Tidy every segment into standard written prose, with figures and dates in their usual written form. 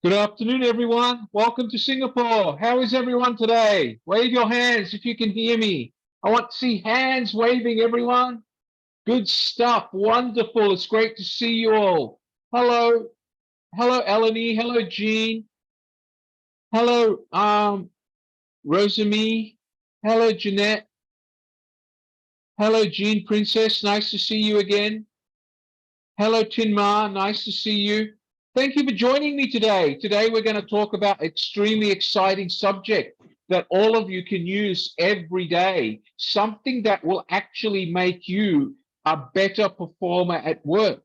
Good afternoon, everyone. Welcome to Singapore. How is everyone today? Wave your hands if you can hear me. I want to see hands waving, everyone. Good stuff. Wonderful. It's great to see you all. Hello. Hello, Eleni. Hello, Jean. Hello, Rosamie. Hello, Jeanette. Hello, Jean Princess. Nice to see you again. Hello, Tinma. Nice to see you. Thank you for joining me today. Today, we're going to talk about an extremely exciting subject that all of you can use every day, something that will actually make you a better performer at work,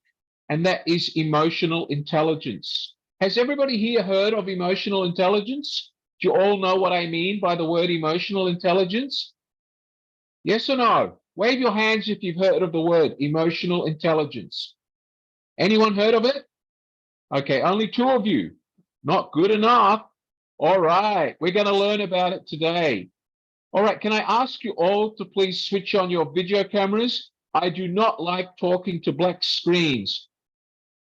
and that is emotional intelligence. Has everybody here heard of emotional intelligence? Do you all know what I mean by the word emotional intelligence? Yes or no? Wave your hands if you've heard of the word emotional intelligence. Anyone heard of it? Okay, only two of you. Not good enough. All right, we're going to learn about it today. All right, can I ask you all to please switch on your video cameras? I do not like talking to black screens.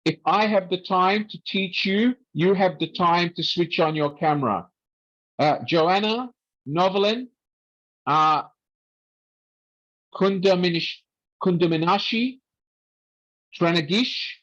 If I have the time to teach you, you have the time to switch on your camera. Joanna, Novelin, Kundaminashi, Tranagish,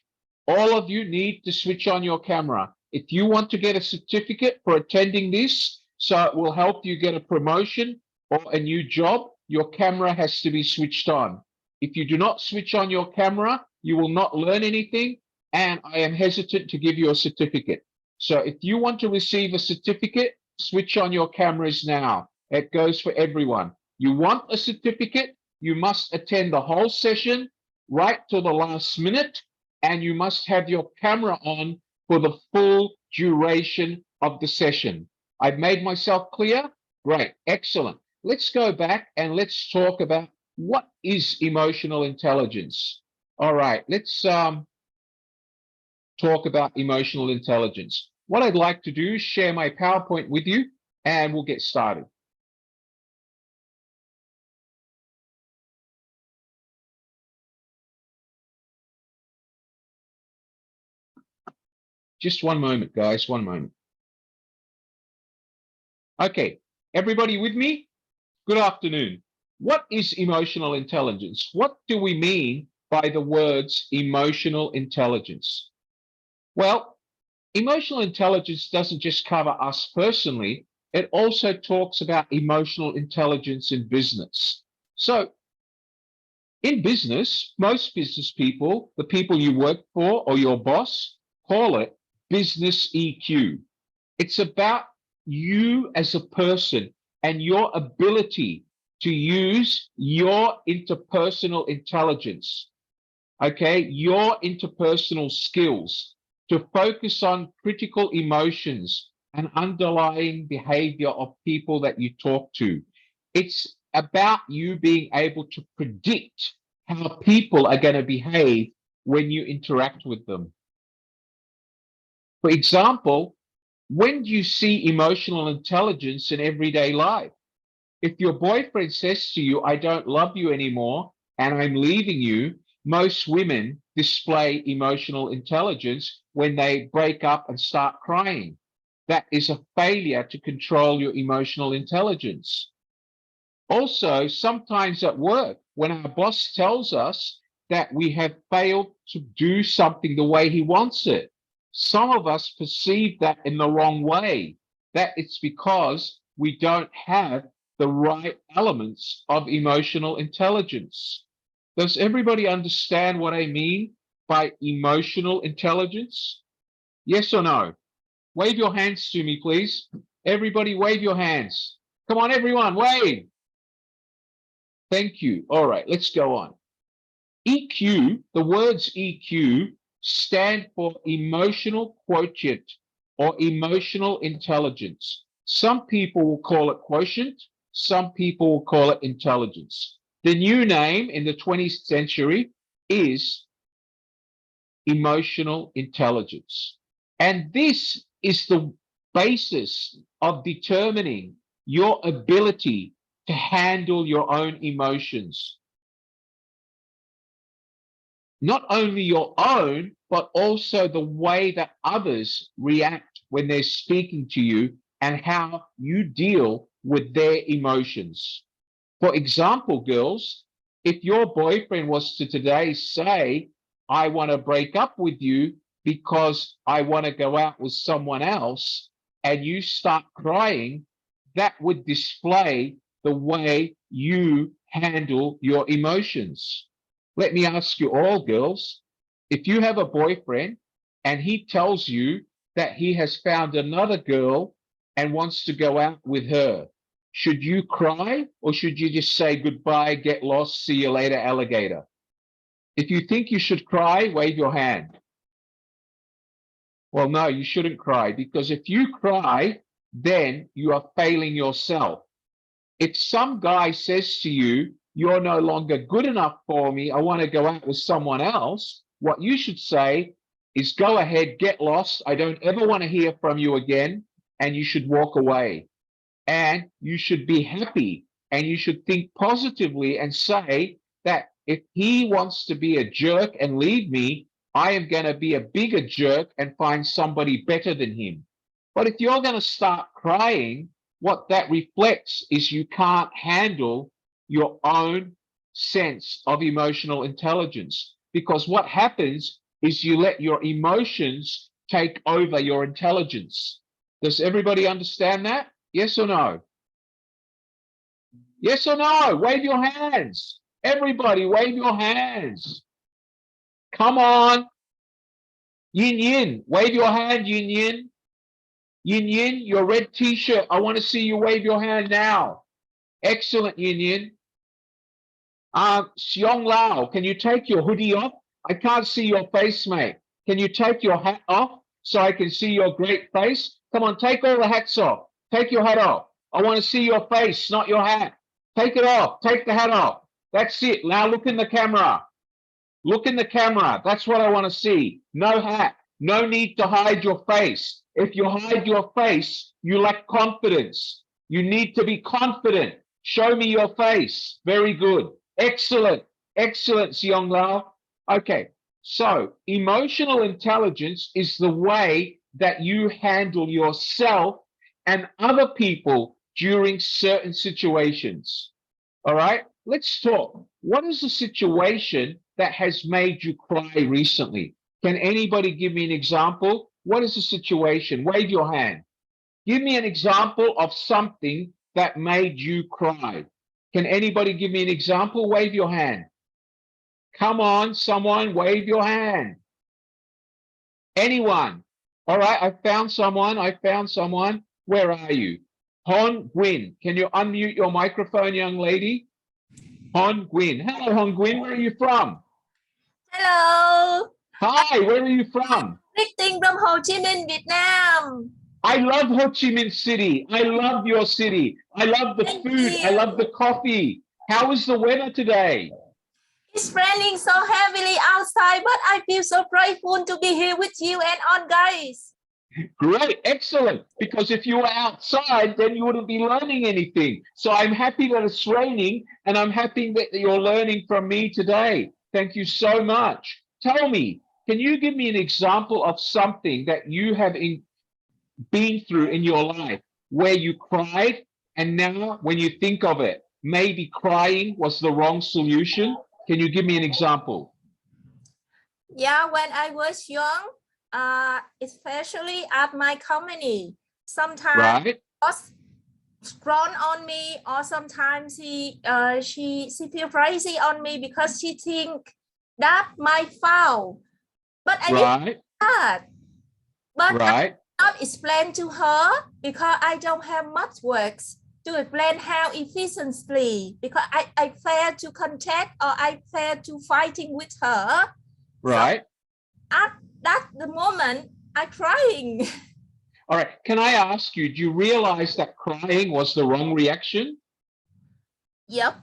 all of you need to switch on your camera. If you want to get a certificate for attending this, so it will help you get a promotion or a new job, your camera has to be switched on. If you do not switch on your camera, you will not learn anything, and I am hesitant to give you a certificate. So if you want to receive a certificate, switch on your cameras now. It goes for everyone. You want a certificate, you must attend the whole session right to the last minute, and you must have your camera on for the full duration of the session. I've made myself clear? Great, excellent. Let's go back and let's talk about what is emotional intelligence. All right, let's talk about emotional intelligence. What I'd like to do is share my PowerPoint with you, and we'll get started. Just one moment, guys, one moment. Okay, everybody with me? Good afternoon. What is emotional intelligence? What do we mean by the words emotional intelligence? Well, emotional intelligence doesn't just cover us personally, it also talks about emotional intelligence in business. So, in business, most business people, the people you work for or your boss, call it business EQ. It's about you as a person and your ability to use your interpersonal intelligence, okay, your interpersonal skills to focus on critical emotions and underlying behavior of people that you talk to. It's about you being able to predict how people are going to behave when you interact with them. For example, when do you see emotional intelligence in everyday life? If your boyfriend says to you, I don't love you anymore and I'm leaving you, most women display emotional intelligence when they break up and start crying. That is a failure to control your emotional intelligence. Also, sometimes at work, when our boss tells us that we have failed to do something the way he wants it, some of us perceive that in the wrong way, that it's because we don't have the right elements of emotional intelligence. Does everybody understand what I mean by emotional intelligence? Yes or no? Wave your hands to me, please. Everybody wave your hands. Come on, everyone, wave. Thank you. All right, let's go on. EQ, the words EQ stand for emotional quotient or emotional intelligence. Some people will call it quotient, some people will call it intelligence. The new name in the 20th century is emotional intelligence. And this is the basis of determining your ability to handle your own emotions. Not only your own, but also the way that others react when they're speaking to you and how you deal with their emotions. For example, girls, if your boyfriend was to today say, I want to break up with you because I want to go out with someone else, and you start crying, that would display the way you handle your emotions. Let me ask you all, girls, if you have a boyfriend and he tells you that he has found another girl and wants to go out with her, should you cry or should you just say goodbye, get lost, see you later, alligator? If you think you should cry, wave your hand. Well, no, you shouldn't cry, because if you cry, then you are failing yourself. If some guy says to you, you're no longer good enough for me, I want to go out with someone else, what you should say is go ahead, get lost, I don't ever want to hear from you again, and you should walk away. And you should be happy, and you should think positively and say that if he wants to be a jerk and leave me, I am going to be a bigger jerk and find somebody better than him. But if you're going to start crying, what that reflects is you can't handle your own sense of emotional intelligence, because what happens is you let your emotions take over your intelligence. Does everybody understand that? Yes or no? Yes or no? Wave your hands. Everybody, wave your hands. Come on. Yin Yin, wave your hand, Yin Yin. Yin Yin, your red t-shirt, I want to see you wave your hand now. Excellent, Yin Yin. Xiong Lao, can you take your hoodie off? I can't see your face, mate. Can you take your hat off so I can see your great face? Come on, take all the hats off. Take your hat off. I want to see your face, not your hat. Take it off. Take the hat off. That's it. Now look in the camera. Look in the camera. That's what I want to see. No hat. No need to hide your face. If you hide your face, you lack confidence. You need to be confident. Show me your face. Very good. Excellent. Excellent, Xiong Lao. Okay. So emotional intelligence is the way that you handle yourself and other people during certain situations. All right, let's talk. What is the situation that has made you cry recently? Can anybody give me an example? What is the situation? Wave your hand. Give me an example of something that made you cry. Can anybody give me an example? Wave your hand. Come on, someone, wave your hand. Anyone? All right, I found someone. I found someone. Where are you? Hon Gwyn, can you unmute your microphone, young lady? Hon Gwyn. Hello, Hon Gwyn. Where are you from? Hello. Hi, where are you from? Greeting from Ho Chi Minh, Vietnam. I love Ho Chi Minh City. I love your city. I love the food. I love the coffee. How is the weather today? It's raining so heavily outside, but I feel so grateful to be here with you and all guys. Great, excellent. Because if you were outside, then you wouldn't be learning anything. So I'm happy that it's raining, and I'm happy that you're learning from me today. Thank you so much. Tell me, can you give me an example of something that you have been through in your life where you cried, and now when you think of it, maybe crying was the wrong solution? Can you give me an example? Yeah, when I was young, especially at my company, sometimes boss grown on me, or sometimes she feel crazy on me because she think that my fault. But I didn't that. But I not explain to her because I don't have much works to explain how efficiently, because I fail to contact or I fail to fighting with her. Right. So at that the moment I'm crying. All right. Can I ask you, do you realize that crying was the wrong reaction? Yep.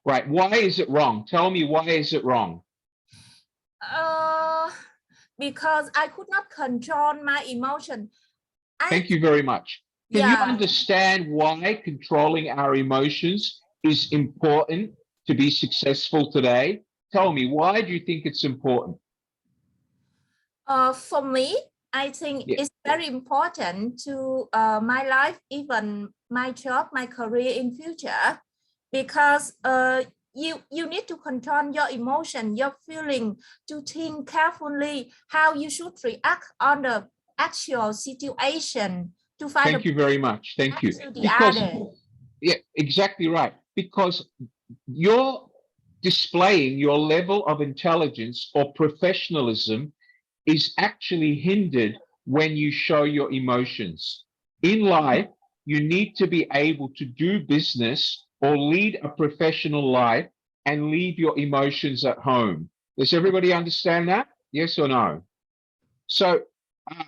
Right. Why is it wrong? Tell me, why is it wrong? Because I could not control my emotion. Thank you very much. Can you understand why controlling our emotions is important to be successful today? Tell me, why do you think it's important? For me, I think it's very important to my life, even my job, my career in future, because you need to control your emotion, your feeling, to think carefully how you should react on the actual situation to find. Thank you very much. Thank you. Because yeah, exactly right. Because you're displaying your level of intelligence or professionalism is actually hindered when you show your emotions. In life, you need to be able to do business or lead a professional life and leave your emotions at home. Does everybody understand that? Yes or no? So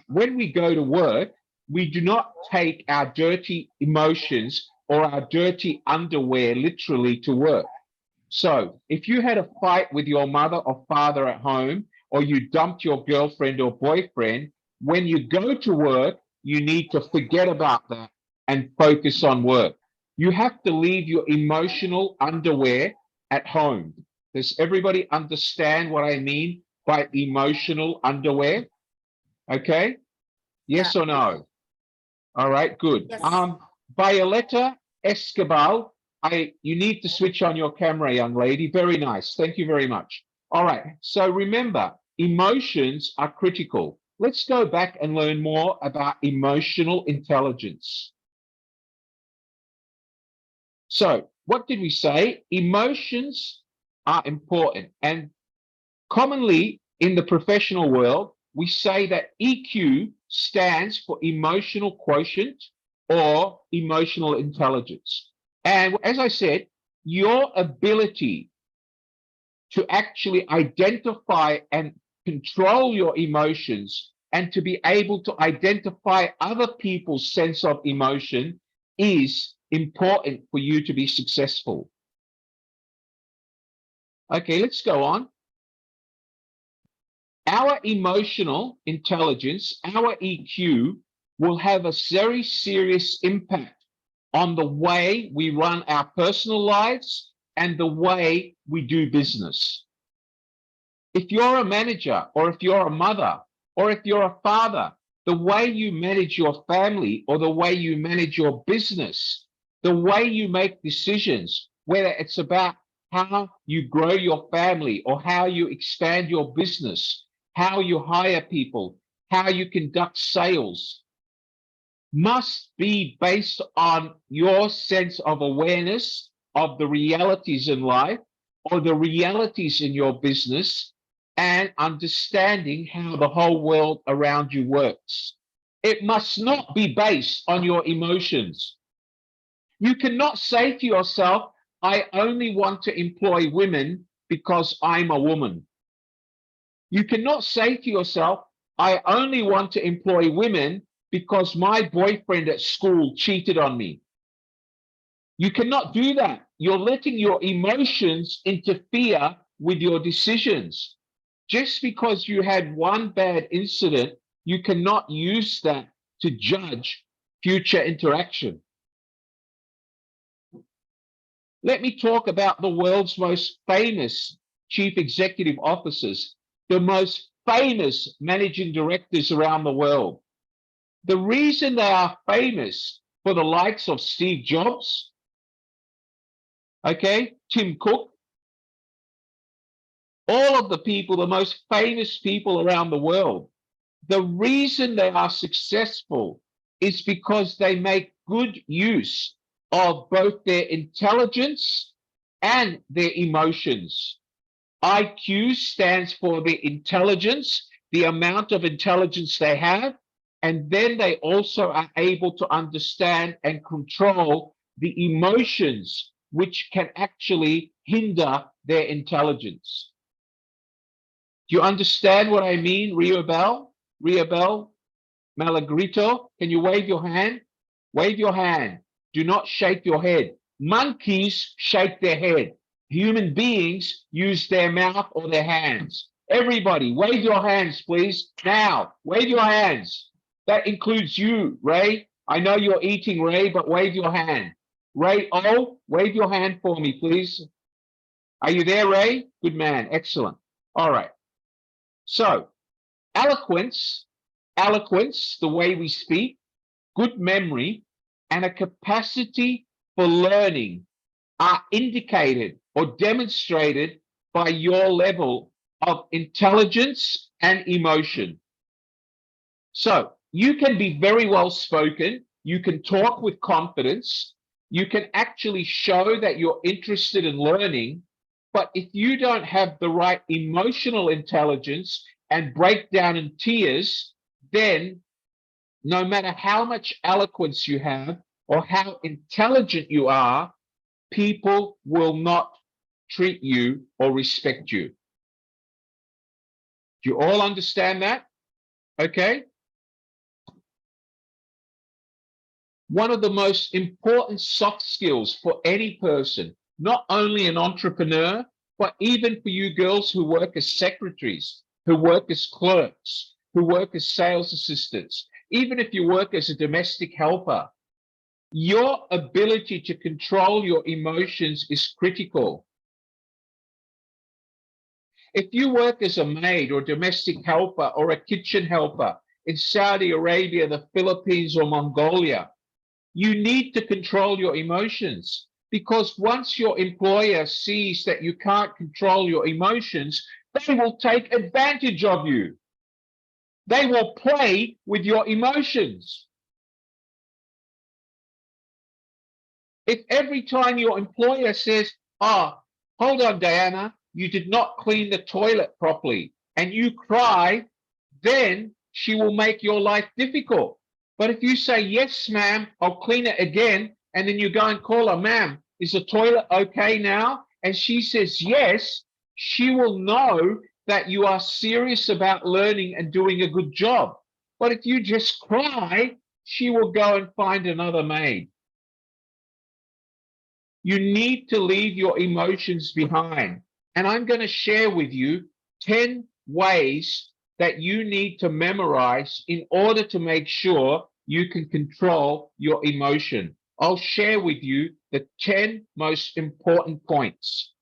when we go to work, we do not take our dirty emotions or our dirty underwear literally to work. So if you had a fight with your mother or father at home, or you dumped your girlfriend or boyfriend, when you go to work, you need to forget about that and focus on work. You have to leave your emotional underwear at home. Does everybody understand what I mean by emotional underwear? Okay. Yes or no? All right, good. Yes. Violetta Escobar, you need to switch on your camera, young lady. Very nice. Thank you very much. All right. So remember, emotions are critical. Let's go back and learn more about emotional intelligence. So what did we say? Emotions are important. And commonly in the professional world, we say that EQ stands for emotional quotient or emotional intelligence. And as I said, your ability to actually identify and control your emotions and to be able to identify other people's sense of emotion is important for you to be successful. Okay, let's go on. Our emotional intelligence, our EQ, will have a very serious impact on the way we run our personal lives and the way we do business. If you're a manager, or if you're a mother, or if you're a father, the way you manage your family or the way you manage your business, the way you make decisions, whether it's about how you grow your family or how you expand your business, how you hire people, how you conduct sales, must be based on your sense of awareness of the realities in life or the realities in your business and understanding how the whole world around you works. It must not be based on your emotions. You cannot say to yourself, I only want to employ women because I'm a woman. You cannot say to yourself, I only want to employ women because my boyfriend at school cheated on me. You cannot do that. You're letting your emotions interfere with your decisions. Just because you had one bad incident, you cannot use that to judge future interaction. Let me talk about the world's most famous chief executive officers, the most famous managing directors around the world. The reason they are famous for the likes of Steve Jobs, okay, Tim Cook, all of the people, the most famous people around the world, the reason they are successful is because they make good use of both their intelligence and their emotions. IQ stands for the intelligence, the amount of intelligence they have, and then they also are able to understand and control the emotions which can actually hinder their intelligence. Do you understand what I mean, Riobel? Riobel Malagrito, can you wave your hand? Wave your hand. Do not shake your head. Monkeys shake their head. Human beings use their mouth or their hands. Everybody, wave your hands, please. Now, wave your hands. That includes you, Ray. I know you're eating, Ray, but wave your hand. Ray O, wave your hand for me, please. Are you there, Ray? Good man. Excellent. All right. So, eloquence eloquence, the way we speak, good memory, and a capacity for learning are indicated or demonstrated by your level of intelligence and emotion. So you can be very well spoken, you can talk with confidence, you can actually show that you're interested in learning, but if you don't have the right emotional intelligence and break down in tears, then no matter how much eloquence you have or how intelligent you are, people will not treat you or respect you. Do you all understand that? Okay. One of the most important soft skills for any person, not only an entrepreneur, but even for you girls who work as secretaries, who work as clerks, who work as sales assistants, even if you work as a domestic helper, your ability to control your emotions is critical. If you work as a maid or domestic helper or a kitchen helper in Saudi Arabia, the Philippines, or Mongolia, you need to control your emotions, because once your employer sees that you can't control your emotions, they will take advantage of you. They will play with your emotions. If every time your employer says, "Oh, hold on, Diana, you did not clean the toilet properly," and you cry, then she will make your life difficult. But if you say, "Yes, ma'am, I'll clean it again," and then you go and call her, "Ma'am, is the toilet okay now?" and she says yes, she will know that you are serious about learning and doing a good job. But if you just cry, she will go and find another maid. You need to leave your emotions behind. And I'm going to share with you 10 ways that you need to memorize in order to make sure you can control your emotion. I'll share with you the 10 most important points.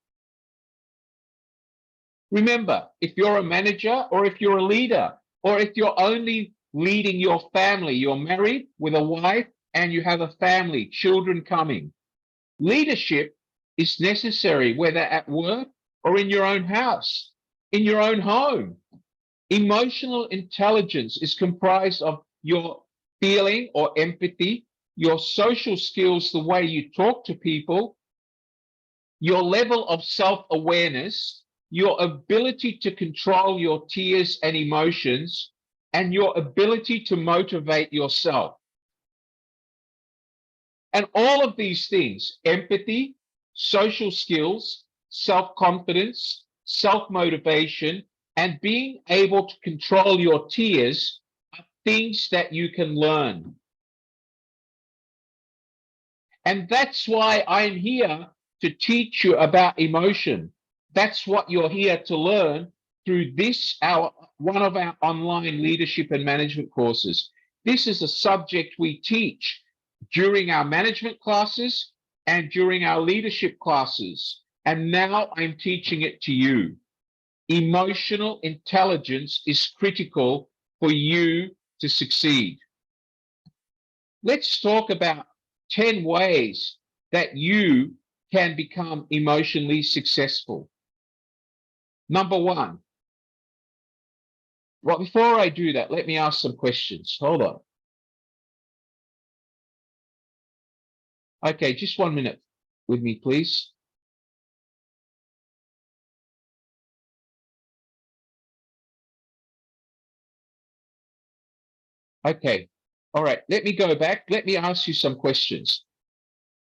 Remember, if you're a manager or if you're a leader, or if you're only leading your family, you're married with a wife and you have a family, children coming. Leadership is necessary, whether at work or in your own house, in your own home. Emotional intelligence is comprised of your feeling or empathy, your social skills, the way you talk to people, your level of self-awareness, your ability to control your tears and emotions, and your ability to motivate yourself. And all of these things, empathy, social skills, self-confidence, self-motivation, and being able to control your tears are things that you can learn. And that's why I'm here to teach you about emotion. That's what you're here to learn through this, one of our online leadership and management courses. This is a subject we teach during our management classes and during our leadership classes. And now I'm teaching it to you. Emotional intelligence is critical for you to succeed. Let's talk about 10 ways that you can become emotionally successful. Number one. Well, before I do that, let me ask some questions. Hold on. Okay, just 1 minute with me, please. Okay, all right, let me go back. Let me ask you some questions.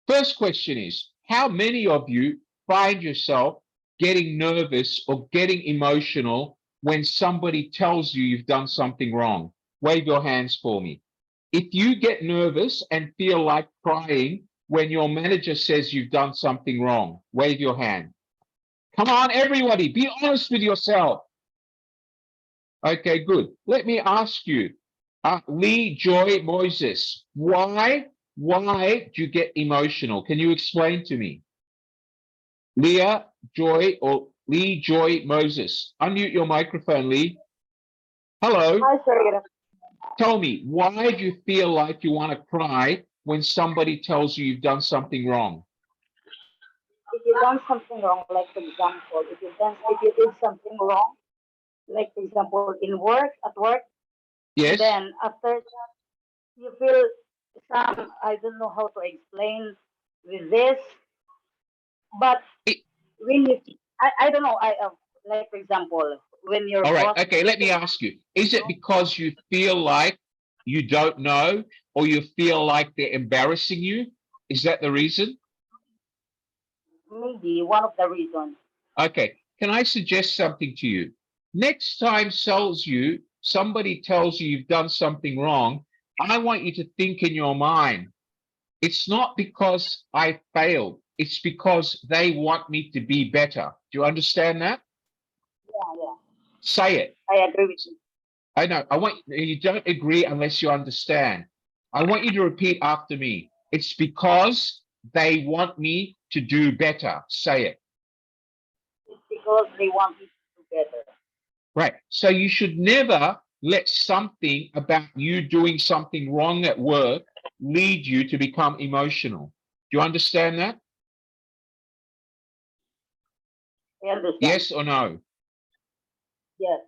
First question is, how many of you find yourself getting nervous or getting emotional when somebody tells you you've done something wrong? Wave your hands for me. If you get nervous and feel like crying when your manager says you've done something wrong, wave your hand. Come on, everybody, be honest with yourself. Okay, good. Let me ask you, Lee Joy Moses, why do you get emotional? Can you explain to me? Leah Joy or Lee Joy Moses. Unmute your microphone, Lee. Hello. Hi, sir. Tell me, why do you feel like you want to cry when somebody tells you you've done something wrong? If you done something wrong, like for example, if you did something wrong, like for example in work at work, Yes. then after that you feel some, I don't know how to explain with this, but It, when you, I don't know, I like for example when your all right. boss Okay. Let me ask you, is it because you feel like you don't know, or you feel like they're embarrassing you? Is that the reason? maybe one of the reasons. Okay. Can I suggest something to you? Next time somebody tells you you've done something wrong, I want you to think in your mind, it's not because I failed. It's because they want me to be better. Do you understand that? Yeah, Say it. I agree with you. I know. You don't agree unless you understand. I want you to repeat after me. It's because they want me to do better. Say it. It's because they want me to do better. Right. So you should never let something about you doing something wrong at work lead you to become emotional. Do you understand that? I understand. Yes or no? Yes.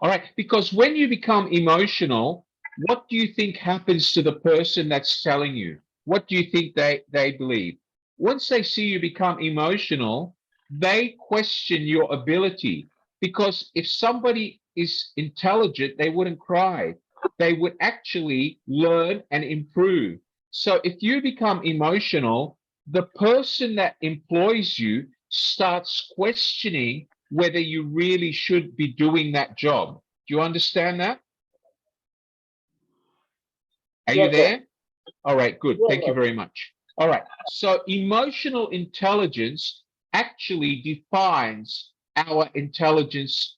All right. Because when you become emotional, what do you think happens to the person that's telling you? What do you think they believe? Once they see you become emotional, they question your ability. Because if somebody is intelligent, they wouldn't cry. They would actually learn and improve. So if you become emotional, the person that employs you starts questioning whether you really should be doing that job. Do you understand that? Are you Yes, sir. there? All right, good. Yes, Thank you yes. very much. All right. So emotional intelligence actually defines our intelligence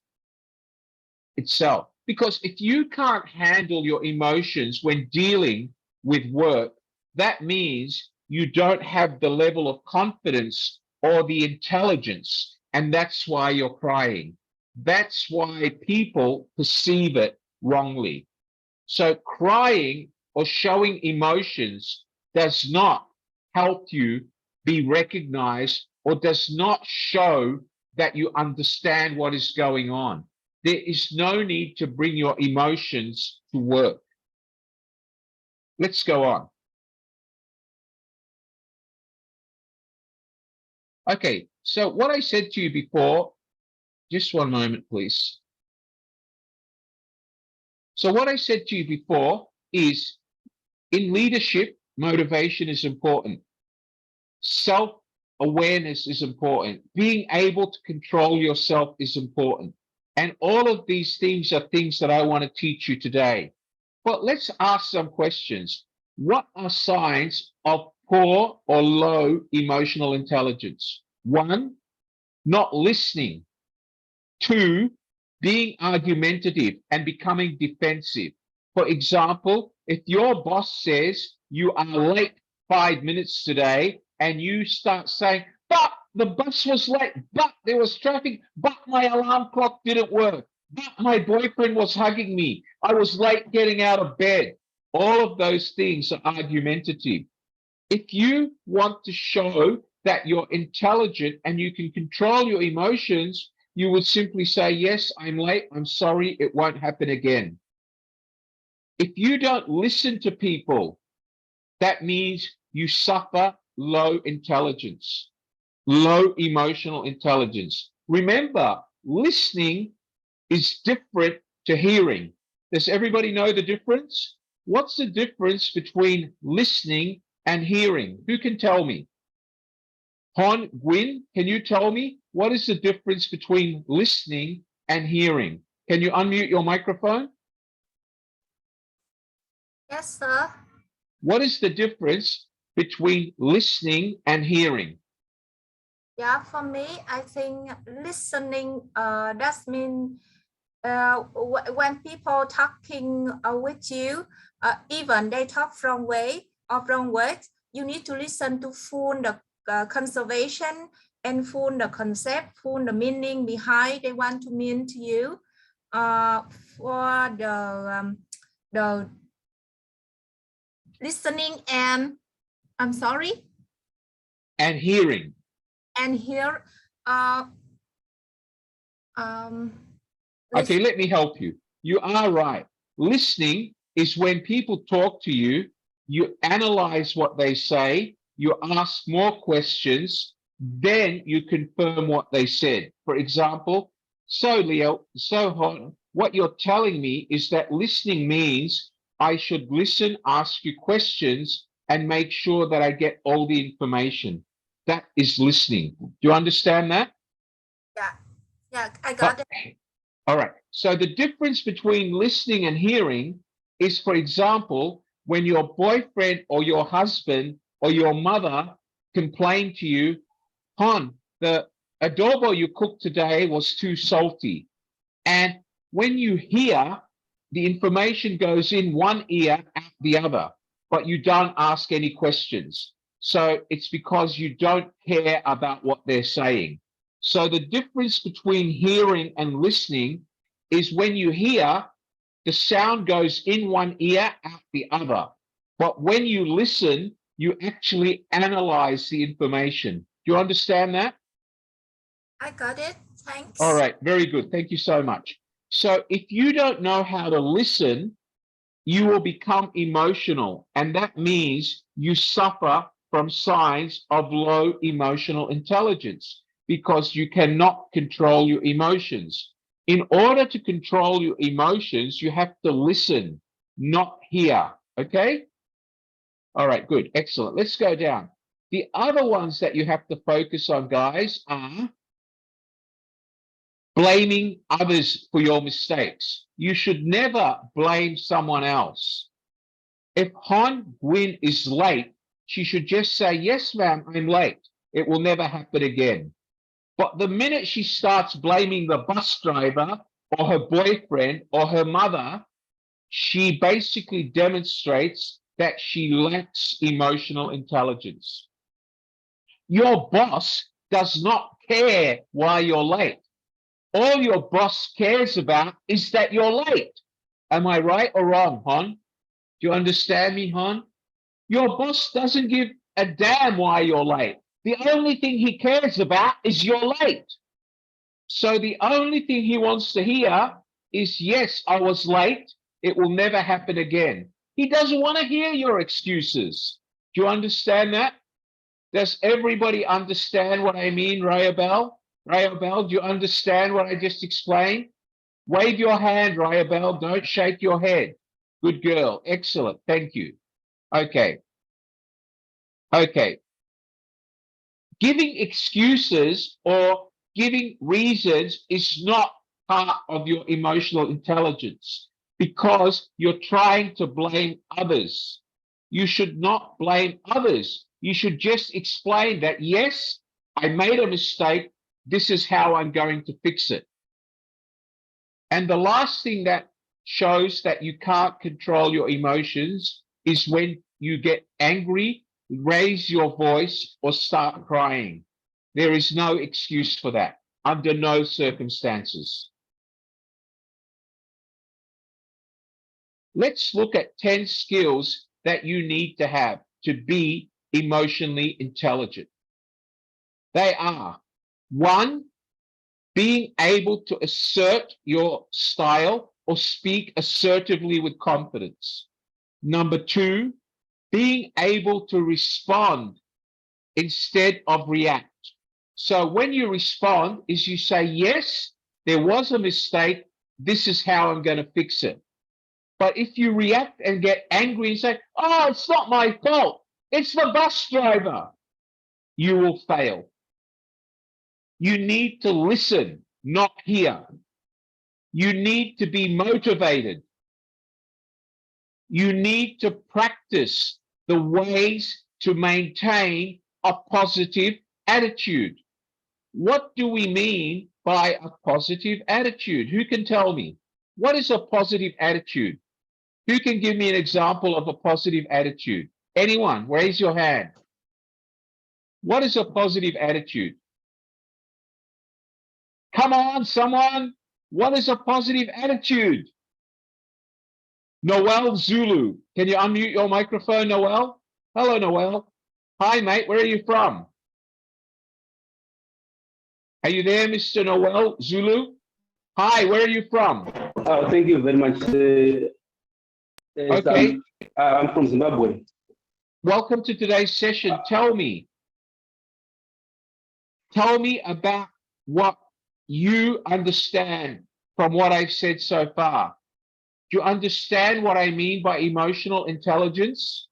itself. Because if you can't handle your emotions when dealing with work, that means you don't have the level of confidence or the intelligence, and that's why you're crying. That's why people perceive it wrongly. So crying or showing emotions does not help you be recognized or does not show that you understand what is going on. There is no need to bring your emotions to work. Let's go on. Okay, so what I said to you before, just one moment, please. So what I said to you before is in leadership, motivation is important. Self-awareness is important. Being able to control yourself is important. And all of these things are things that I want to teach you today. But let's ask some questions. What are signs of poor or low emotional intelligence? 1, not listening. 2, being argumentative and becoming defensive. For example, if your boss says you are late 5 minutes today and you start saying, but the bus was late, but there was traffic, but my alarm clock didn't work, but my boyfriend was hugging me, I was late getting out of bed. All of those things are argumentative. If you want to show that you're intelligent and you can control your emotions, you would simply say, yes, I'm late, I'm sorry, it won't happen again. If you don't listen to people, that means you suffer low intelligence, low emotional intelligence. Remember, listening is different to hearing. Does everybody know the difference? What's the difference between listening and hearing? Who can tell me? Hon Gwyn, can you tell me what is the difference between listening and hearing? Can you unmute your microphone? Yes, sir. What is the difference between listening and hearing? Yeah, for me, I think listening that means when people talking with you, even they talk from way or wrong words, you need to listen to full the conservation and full the concept, full the meaning behind they want to mean to you. For the listening and I'm sorry. And hearing. And here, okay, let me help you. You are right. Listening is when people talk to you, you analyze what they say, you ask more questions, then you confirm what they said. For example, so Leo, what you're telling me is that listening means I should listen, ask you questions, and make sure that I get all the information. That is listening. Do you understand that? Yeah, I got it. All right. So the difference between listening and hearing is, for example, when your boyfriend or your husband or your mother complain to you, Hon, the adobo you cooked today was too salty. And when you hear, the information goes in one ear, out the other, but you don't ask any questions. So it's because you don't care about what they're saying. So the difference between hearing and listening is when you hear, the sound goes in one ear, out the other. But when you listen, you actually analyze the information. Do you understand that? I got it. Thanks. All right, very good. Thank you so much. So if you don't know how to listen, you will become emotional, and that means you suffer from signs of low emotional intelligence because you cannot control your emotions. In order to control your emotions, you have to listen, not hear, okay? All right, good, excellent. Let's go down. The other ones that you have to focus on, guys, are blaming others for your mistakes. You should never blame someone else. If Han Gwyn is late, she should just say, yes, ma'am, I'm late. It will never happen again. But the minute she starts blaming the bus driver or her boyfriend or her mother, she basically demonstrates that she lacks emotional intelligence. Your boss does not care why you're late. All your boss cares about is that you're late. Am I right or wrong, Hon? Do you understand me, Hon? Your boss doesn't give a damn why you're late. The only thing he cares about is you're late. So the only thing he wants to hear is, yes, I was late. It will never happen again. He doesn't want to hear your excuses. Do you understand that? Does everybody understand what I mean, Rayabel? Rayabel, do you understand what I just explained? Wave your hand, Rayabel. Don't shake your head. Good girl. Excellent. Thank you. Okay. Okay. Giving excuses or giving reasons is not part of your emotional intelligence because you're trying to blame others. You should not blame others. You should just explain that, yes, I made a mistake. This is how I'm going to fix it. And the last thing that shows that you can't control your emotions is when you get angry, raise your voice, or start crying. There is no excuse for that under no circumstances. Let's look at 10 skills that you need to have to be emotionally intelligent. They are: 1, being able to assert your style or speak assertively with confidence. Number 2, being able to respond instead of react. So when you respond is you say, yes, there was a mistake. This is how I'm going to fix it. But if you react and get angry and say, oh, it's not my fault, it's the bus driver, you will fail. You need to listen, not hear. You need to be motivated. You need to practice the ways to maintain a positive attitude. What do we mean by a positive attitude? Who can tell me? What is a positive attitude? Who can give me an example of a positive attitude? Anyone? Raise your hand. What is a positive attitude? Come on, someone. What is a positive attitude? Noel Zulu. Can you unmute your microphone, Noel? Hello, Noel. Hi, mate. Where are you from? Are you there, Mr. Noel Zulu? Hi, where are you from? Thank you very much. Okay. I'm from Zimbabwe. Welcome to today's session. Tell me about what you understand from what I've said so far. Do you understand what I mean by emotional intelligence?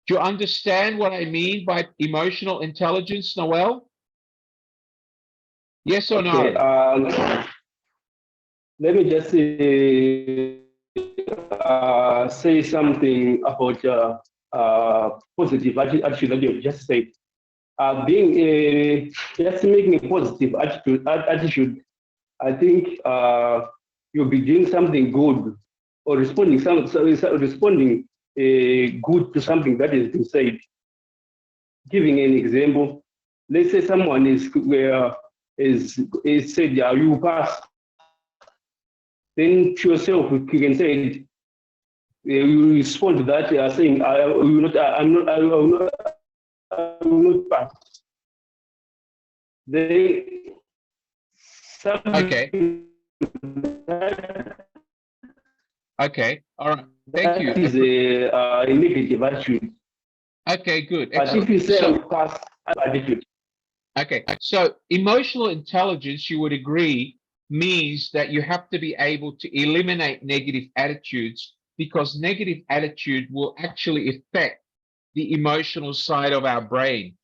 Do you understand what I mean by emotional intelligence, Noel? Yes or Okay, no? let me just say something about positive attitude that you just said. Just making a positive attitude, I think you'll be doing something good or responding good to something that has been said. Giving an example, let's say someone is said, yeah, you pass. Then to yourself, you can say, you respond to that saying, I will not pass. Okay. All right. Thank you. That is a negative attitude. Okay, good. But if you say pass attitude. Okay, so emotional intelligence, you would agree, means that you have to be able to eliminate negative attitudes, because negative attitude will actually affect the emotional side of our brain.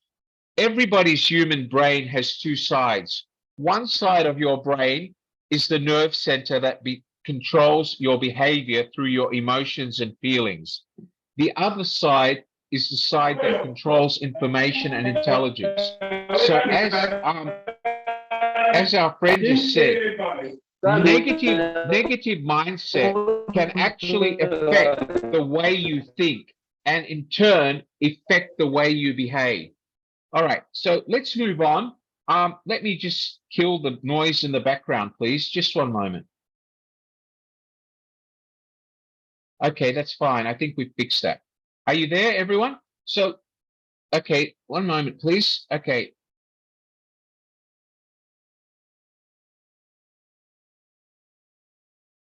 Everybody's human brain has two sides. One side of your brain is the nerve center that controls your behavior through your emotions and feelings. The other side is the side that controls information and intelligence. So as our friend just said, negative mindset can actually affect the way you think and in turn affect the way you behave. All right, so let's move on. Let me just kill the noise in the background, please. Just one moment. Okay, that's fine. I think we fixed that. Are you there, everyone? So, okay, one moment, please. Okay.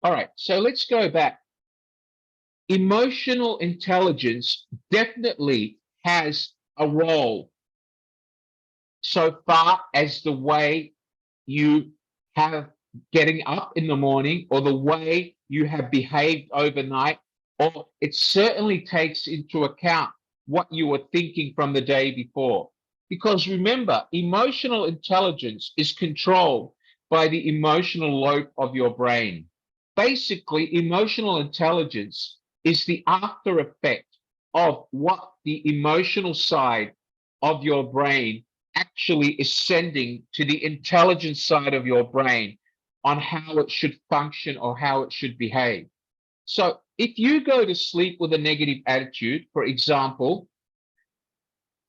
All right, so let's go back. Emotional intelligence definitely has a role so far as the way you have getting up in the morning or the way you have behaved overnight, or it certainly takes into account what you were thinking from the day before. Because remember, emotional intelligence is controlled by the emotional lobe of your brain. Basically, emotional intelligence is the after effect of what the emotional side of your brain actually is sending to the intelligence side of your brain on how it should function or how it should behave. So if you go to sleep with a negative attitude, for example,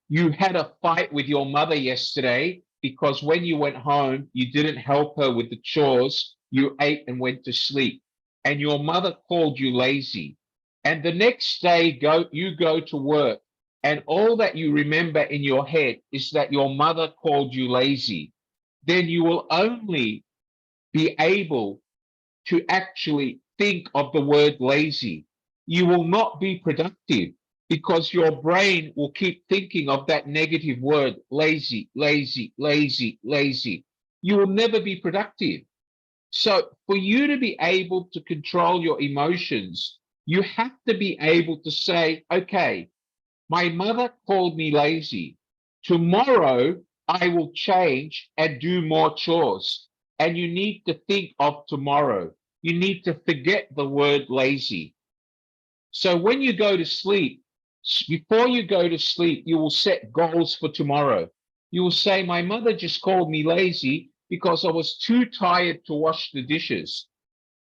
you had a fight with your mother yesterday because when you went home, you didn't help her with the chores, you ate and went to sleep, and your mother called you lazy. And the next day, you go to work, and all that you remember in your head is that your mother called you lazy, then you will only be able to actually think of the word lazy. You will not be productive because your brain will keep thinking of that negative word, lazy, lazy, lazy, lazy. You will never be productive. So for you to be able to control your emotions, you have to be able to say, okay, my mother called me lazy. Tomorrow, I will change and do more chores. And you need to think of tomorrow. You need to forget the word lazy. So when you go to sleep, before you go to sleep, you will set goals for tomorrow. You will say, my mother just called me lazy because I was too tired to wash the dishes.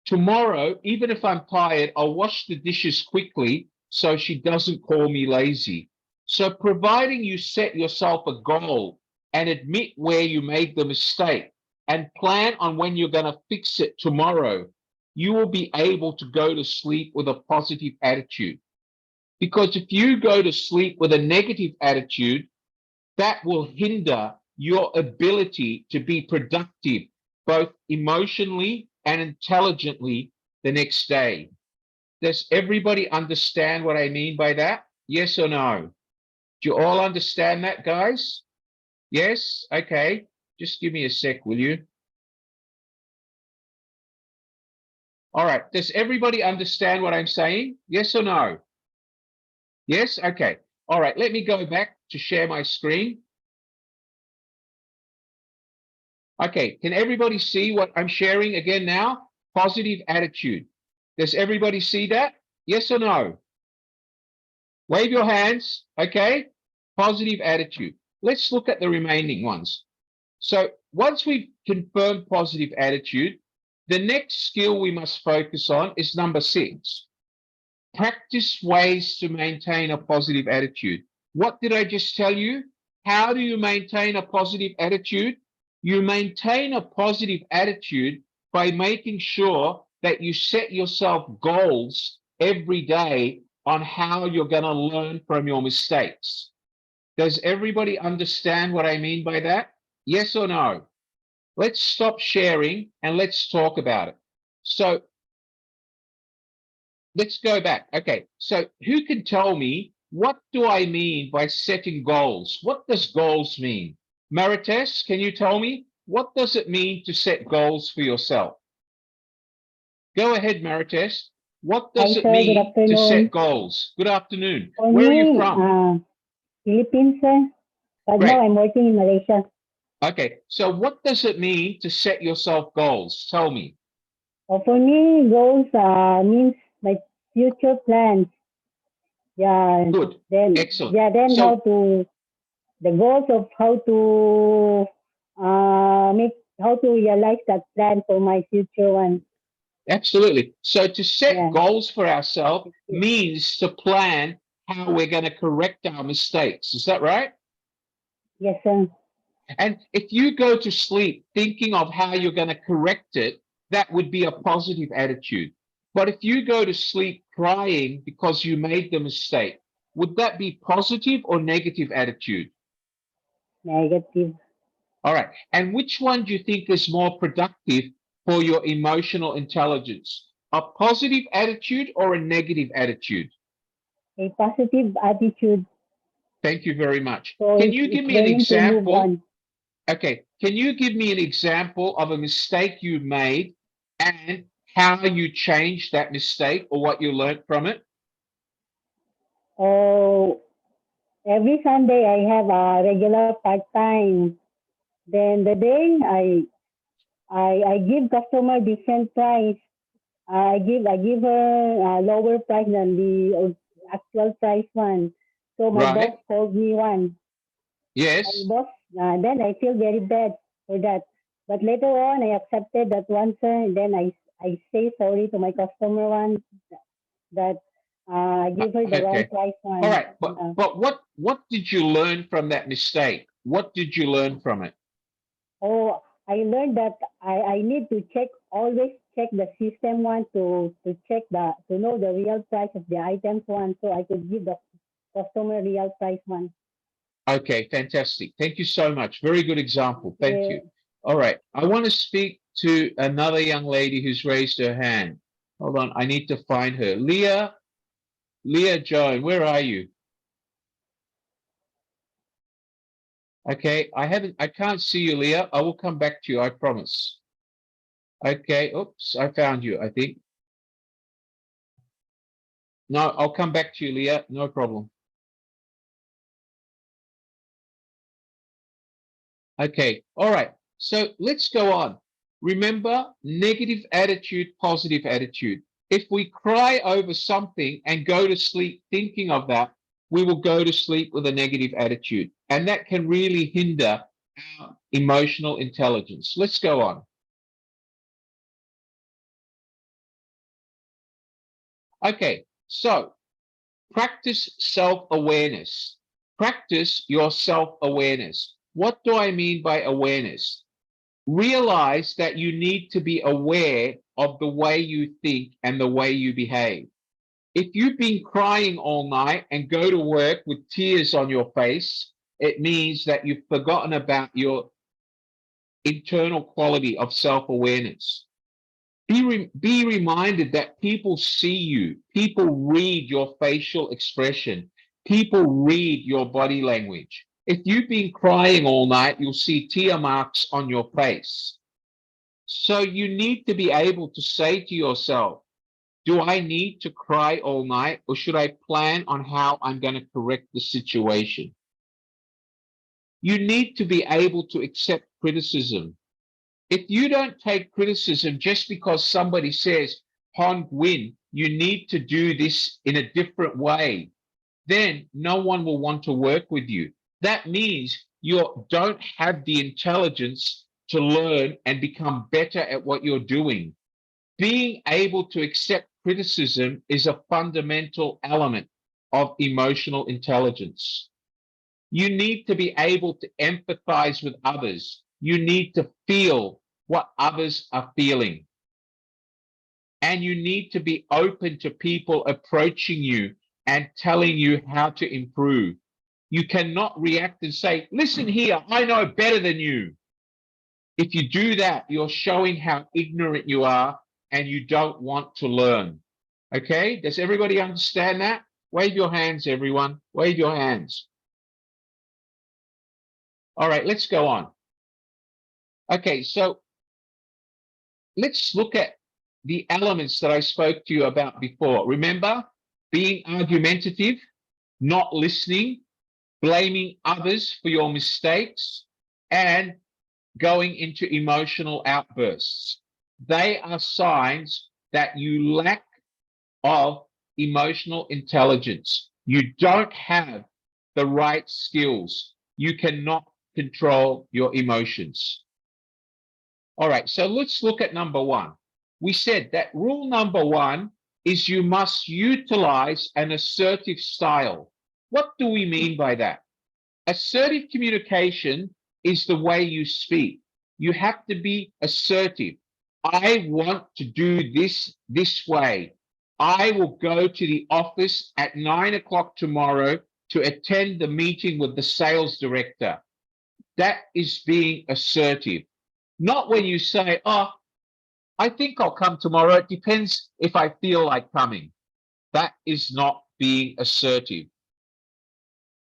Tomorrow, even if I'm tired, I'll wash the dishes quickly so she doesn't call me lazy. So providing you set yourself a goal and admit where you made the mistake and plan on when you're going to fix it tomorrow, you will be able to go to sleep with a positive attitude. Because if you go to sleep with a negative attitude, that will hinder your ability to be productive, both emotionally and intelligently the next day. Does everybody understand what I mean by that? Yes or no? Do you all understand that, guys? Yes? Okay. Just give me a sec, will you? All right. Does everybody understand what I'm saying? Yes or no? Yes? Okay. All right. Let me go back to share my screen. Okay. Can everybody see what I'm sharing again now? Positive attitude. Does everybody see that? Yes or no? Wave your hands. Okay. Positive attitude. Let's look at the remaining ones. So once we've confirmed positive attitude, the next skill we must focus on is number 6. Practice ways to maintain a positive attitude. What did I just tell you? How do you maintain a positive attitude? You maintain a positive attitude by making sure that you set yourself goals every day on how you're going to learn from your mistakes. Does everybody understand what I mean by that? Yes or no? Let's stop sharing and let's talk about it. So let's go back. Okay, so who can tell me, what do I mean by setting goals? What does goals mean? Marites, can you tell me, what does it mean to set goals for yourself? Go ahead, Marites. What does it mean to set goals? Good afternoon. Where are you from? Philippines, sir. But Great. now I'm working in Malaysia. Okay, so what does it mean to set yourself goals? Tell me. For me, goals means my future plans. Yeah. Good. Then, Excellent. yeah, then So, how to, the goals of how to how to realize that plan for my future one. absolutely. So to set goals for ourselves means to plan how we're going to correct our mistakes. Is that right? Yes, sir. And if you go to sleep thinking of how you're going to correct it, that would be a positive attitude. But if you go to sleep crying because you made the mistake, would that be positive or negative attitude? Negative. All right. And which one do you think is more productive for your emotional intelligence? A positive attitude or a negative attitude? A positive attitude. Thank you very much. So Can you give me an learning to move example? on. Okay. Can you give me an example of a mistake you made and how you changed that mistake or what you learned from it? Oh, every Sunday I have a regular part-time. Then the day I give customer different price. I give her a lower price than the actual price one. So my boss called me one. Yes. My boss, then I feel very bad for that. But later on, I accepted that one, sir. And then I say sorry to my customer one that I give her the wrong price one. All right. But what did you learn from that mistake? What did you learn from it? Oh, I learned that I need to always check the system one to know the real price of the items one, so I could give the customer real price one. Okay, fantastic. Thank you so much. Very good example. Thank you. All right. I want to speak to another young lady who's raised her hand. Hold on. I need to find her. Leah Joan, where are you? Okay, I can't see you, Leah. I will come back to you, I promise. Okay, oops, I found you, I think. No, I'll come back to you, Leah, no problem. Okay, all right, so let's go on. Remember, negative attitude, positive attitude. If we cry over something and go to sleep thinking of that, we will go to sleep with a negative attitude. And that can really hinder our emotional intelligence. Let's go on. Okay, so practice self-awareness. Practice your self-awareness. What do I mean by awareness? realize that you need to be aware of the way you think and the way you behave. If you've been crying all night and go to work with tears on your face, it means that you've forgotten about your internal quality of self-awareness. Be reminded that people see you, people read your facial expression, people read your body language. If you've been crying all night, you'll see tear marks on your face. So you need to be able to say to yourself, do I need to cry all night, or should I plan on how I'm going to correct the situation? You need to be able to accept criticism. If you don't take criticism just because somebody says, Hong Win, you need to do this in a different way, then no one will want to work with you. That means you don't have the intelligence to learn and become better at what you're doing. Being able to accept criticism is a fundamental element of emotional intelligence. You need to be able to empathize with others. You need to feel what others are feeling. And you need to be open to people approaching you and telling you how to improve. You cannot react and say, listen here, I know better than you. If you do that, you're showing how ignorant you are and you don't want to learn. Okay, does everybody understand that? Wave your hands, everyone. Wave your hands. All right, let's go on. Okay, so let's look at the elements that I spoke to you about before. Remember, being argumentative, not listening, blaming others for your mistakes, and going into emotional outbursts. They are signs that you lack of emotional intelligence. You don't have the right skills. You cannot control your emotions. All right, so let's look at number one. We said that rule number one is you must utilize an assertive style. What do we mean by that? Assertive communication is the way you speak. You have to be assertive. I want to do this way. I will go to the office at 9 o'clock tomorrow to attend the meeting with the sales director. That is being assertive. Not when you say, oh, I think I'll come tomorrow. It depends if I feel like coming. That is not being assertive.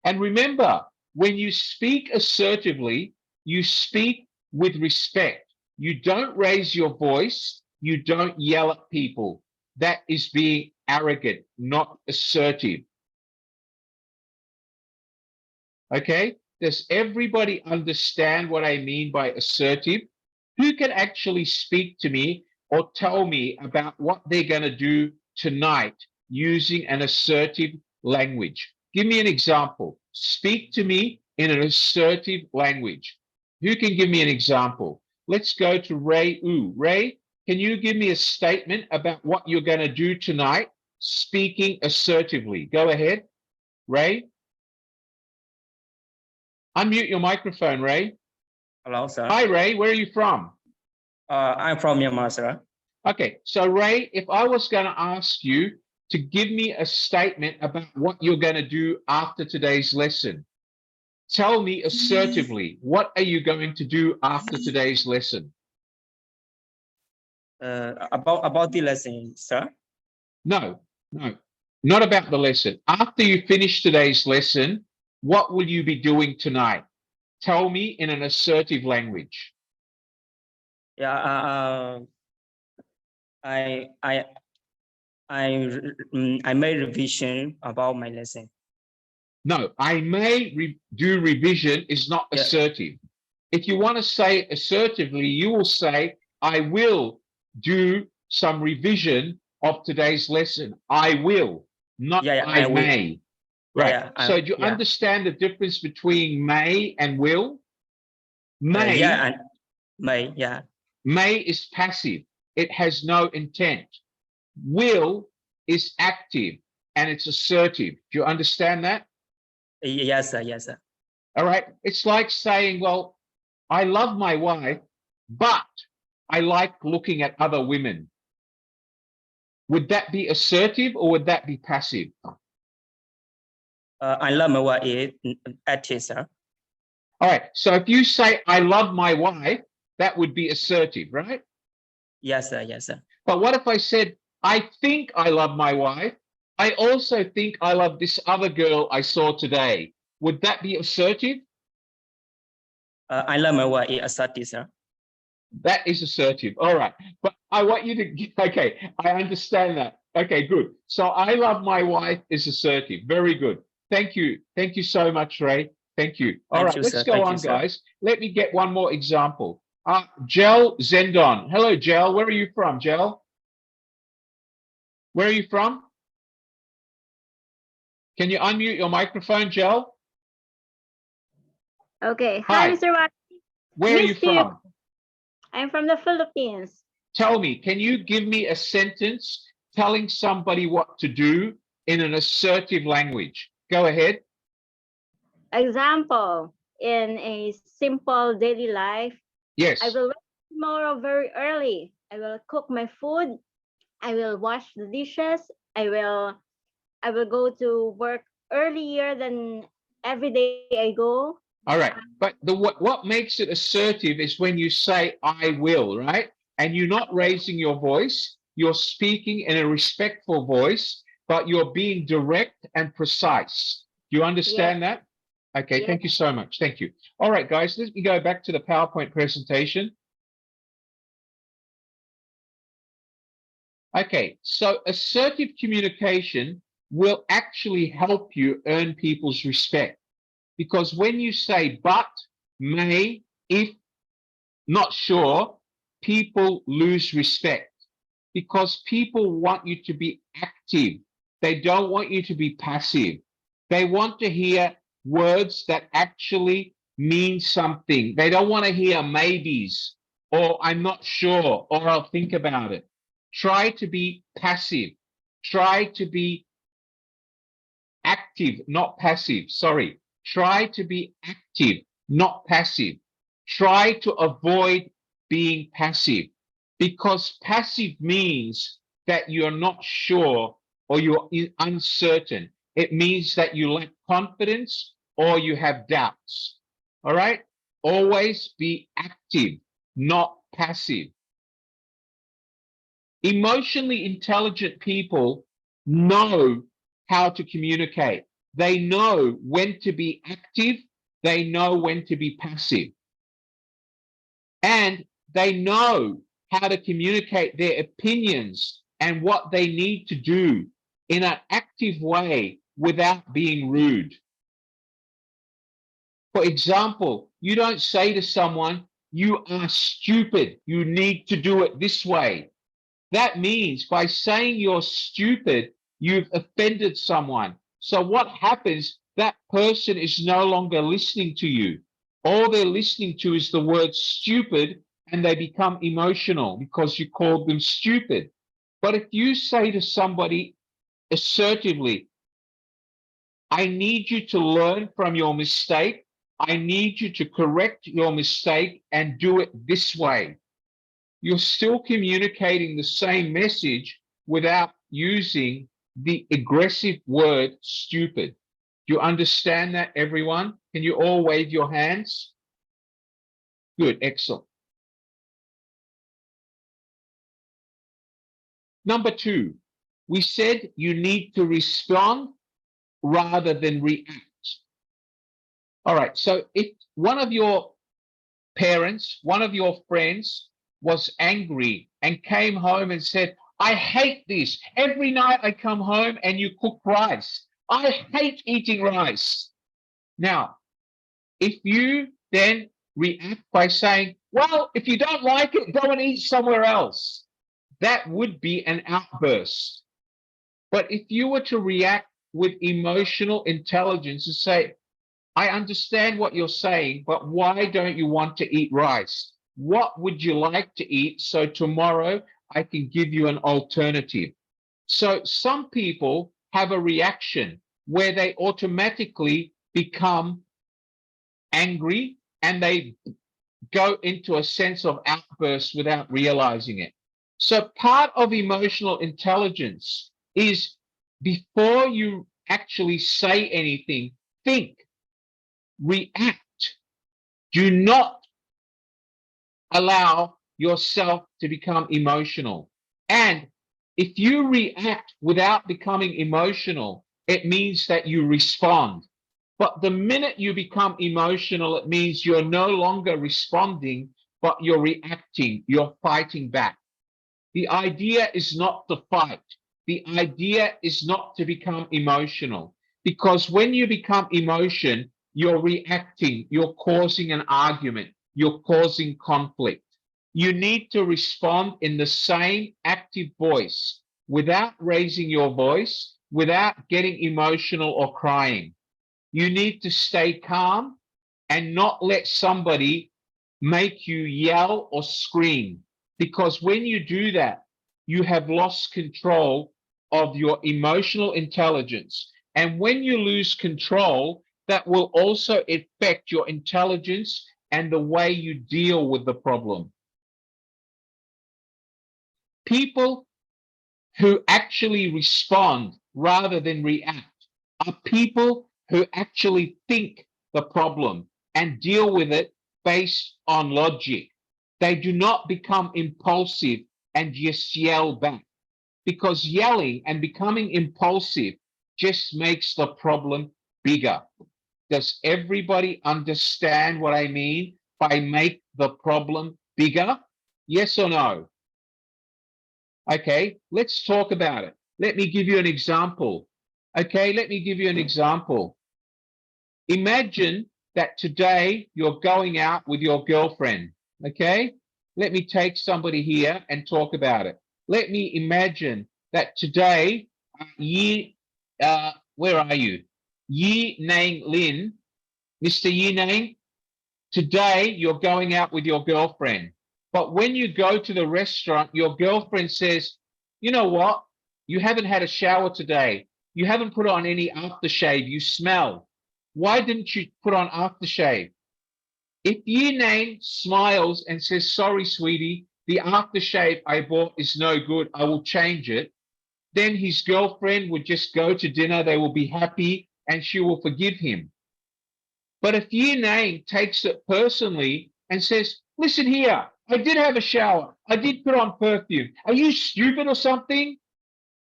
And remember, when you speak assertively, you speak with respect. You don't raise your voice. You don't yell at people. That is being arrogant, not assertive. Okay? Does everybody understand what I mean by assertive? Who can actually speak to me or tell me about what they're going to do tonight using an assertive language? Give me an example. Speak to me in an assertive language. Who can give me an example? Let's go to Ray Wu. Ray, can you give me a statement about what you're going to do tonight, speaking assertively? Go ahead, Ray. Unmute your microphone, Ray. Hello, sir. Hi, Ray. Where are you from? I'm from Myanmar, sir. Okay, so Ray, if I was going to ask you to give me a statement about what you're going to do after today's lesson, tell me assertively, what are you going to do after today's lesson? About the lesson, sir? No, not about the lesson. After you finish today's lesson, what will you be doing tonight? Tell me in an assertive language. Yeah, I made revision about my lesson. No, I may do revision is not assertive. If you want to say assertively, you will say, I will do some revision of today's lesson. I will, not I may. Right. So do you understand the difference between may and will? May. And may, yeah. May is passive. It has no intent. Will is active and it's assertive. Do you understand that? Yes, sir. Yes, sir. All right. It's like saying, well, I love my wife, but I like looking at other women. Would that be assertive or would that be passive? I love my wife is active, sir. All right. So if you say, I love my wife, that would be assertive, right? Yes, sir. Yes, sir. But what if I said, I think I love my wife. I also think I love this other girl I saw today. Would that be assertive? I love my wife is assertive, sir. That is assertive. All right. But I want you to, okay, I understand that. Okay, good. So I love my wife is assertive. Very good. Thank you. Thank you so much, Ray. Thank you. All right, let's go on, guys. Let me get one more example. Jel Zendon. Hello, Jel. Where are you from, Jel? Where are you from? Can you unmute your microphone, Jel? Okay. Hi, Mr. Watt. Where are you from? I'm from the Philippines. Tell me, can you give me a sentence telling somebody what to do in an assertive language? Go ahead. Example, in a simple daily life, Yes. I will wake up tomorrow very early. I will cook my food. I will wash the dishes. I will go to work earlier than every day I go. All right. But what makes it assertive is when you say, I will, right? And you're not raising your voice. You're speaking in a respectful voice, but you're being direct and precise. Do you understand that? Okay, thank you so much. Thank you. All right, guys, let me go back to the PowerPoint presentation. Okay, so assertive communication will actually help you earn people's respect. Because when you say but, may, if, not sure, people lose respect. Because people want you to be active. They don't want you to be passive. They want to hear words that actually mean something. They don't want to hear maybes or I'm not sure or I'll think about it. Try to be passive. Try to be active, not passive. Sorry. Try to be active, not passive. Try to avoid being passive because passive means that you're not sure or you're uncertain. It means that you lack confidence or you have doubts. All right? Always be active, not passive. Emotionally intelligent people know how to communicate. They know when to be active. They know when to be passive. And they know how to communicate their opinions and what they need to do in an active way without being rude. For example, you don't say to someone, you are stupid, you need to do it this way. That means by saying you're stupid, you've offended someone. So what happens, that person is no longer listening to you. All they're listening to is the word stupid and they become emotional because you called them stupid. But if you say to somebody assertively, I need you to learn from your mistake. I need you to correct your mistake and do it this way. You're still communicating the same message without using the aggressive word stupid. Do you understand that, everyone? Can you all wave your hands? Good, excellent. Number 2, we said you need to respond rather than react. All right, so if one of your parents, one of your friends was angry and came home and said, I hate this. Every night I come home and you cook rice. I hate eating rice. Now, if you then react by saying, well, if you don't like it, go and eat somewhere else, that would be an outburst. But if you were to react with emotional intelligence and say, I understand what you're saying, but why don't you want to eat rice? What would you like to eat so tomorrow I can give you an alternative? So some people have a reaction where they automatically become angry and they go into a sense of outburst without realizing it. So part of emotional intelligence is before you actually say anything, think, react. Do not allow yourself to become emotional. And if you react without becoming emotional, it means that you respond. But the minute you become emotional, it means you're no longer responding, but you're reacting, you're fighting back. The idea is not to fight. The idea is not to become emotional, because when you become emotion, you're reacting, you're causing an argument, you're causing conflict. You need to respond in the same active voice without raising your voice, without getting emotional or crying. You need to stay calm and not let somebody make you yell or scream, because when you do that, you have lost control of your emotional intelligence. And when you lose control, that will also affect your intelligence and the way you deal with the problem. People who actually respond rather than react are people who actually think the problem and deal with it based on logic. They do not become impulsive and just yell back, because yelling and becoming impulsive just makes the problem bigger. Does everybody understand what I mean by make the problem bigger? Yes or no? Okay, let's talk about it. Let me give you an example. Okay, let me give you an example. Imagine that today you're going out with your girlfriend. Okay, let me take somebody here and talk about it. Let me imagine that today, where are you? Yi Nang Lin, Mr. Yi Nang, today you're going out with your girlfriend. But when you go to the restaurant, your girlfriend says, you know what? You haven't had a shower today. You haven't put on any aftershave. You smell. Why didn't you put on aftershave? If Yi Nang smiles and says, sorry, sweetie, the aftershave I bought is no good, I will change it, then his girlfriend would just go to dinner, they will be happy, and she will forgive him. But if Yi Nang takes it personally and says, listen here, I did have a shower, I did put on perfume, are you stupid or something?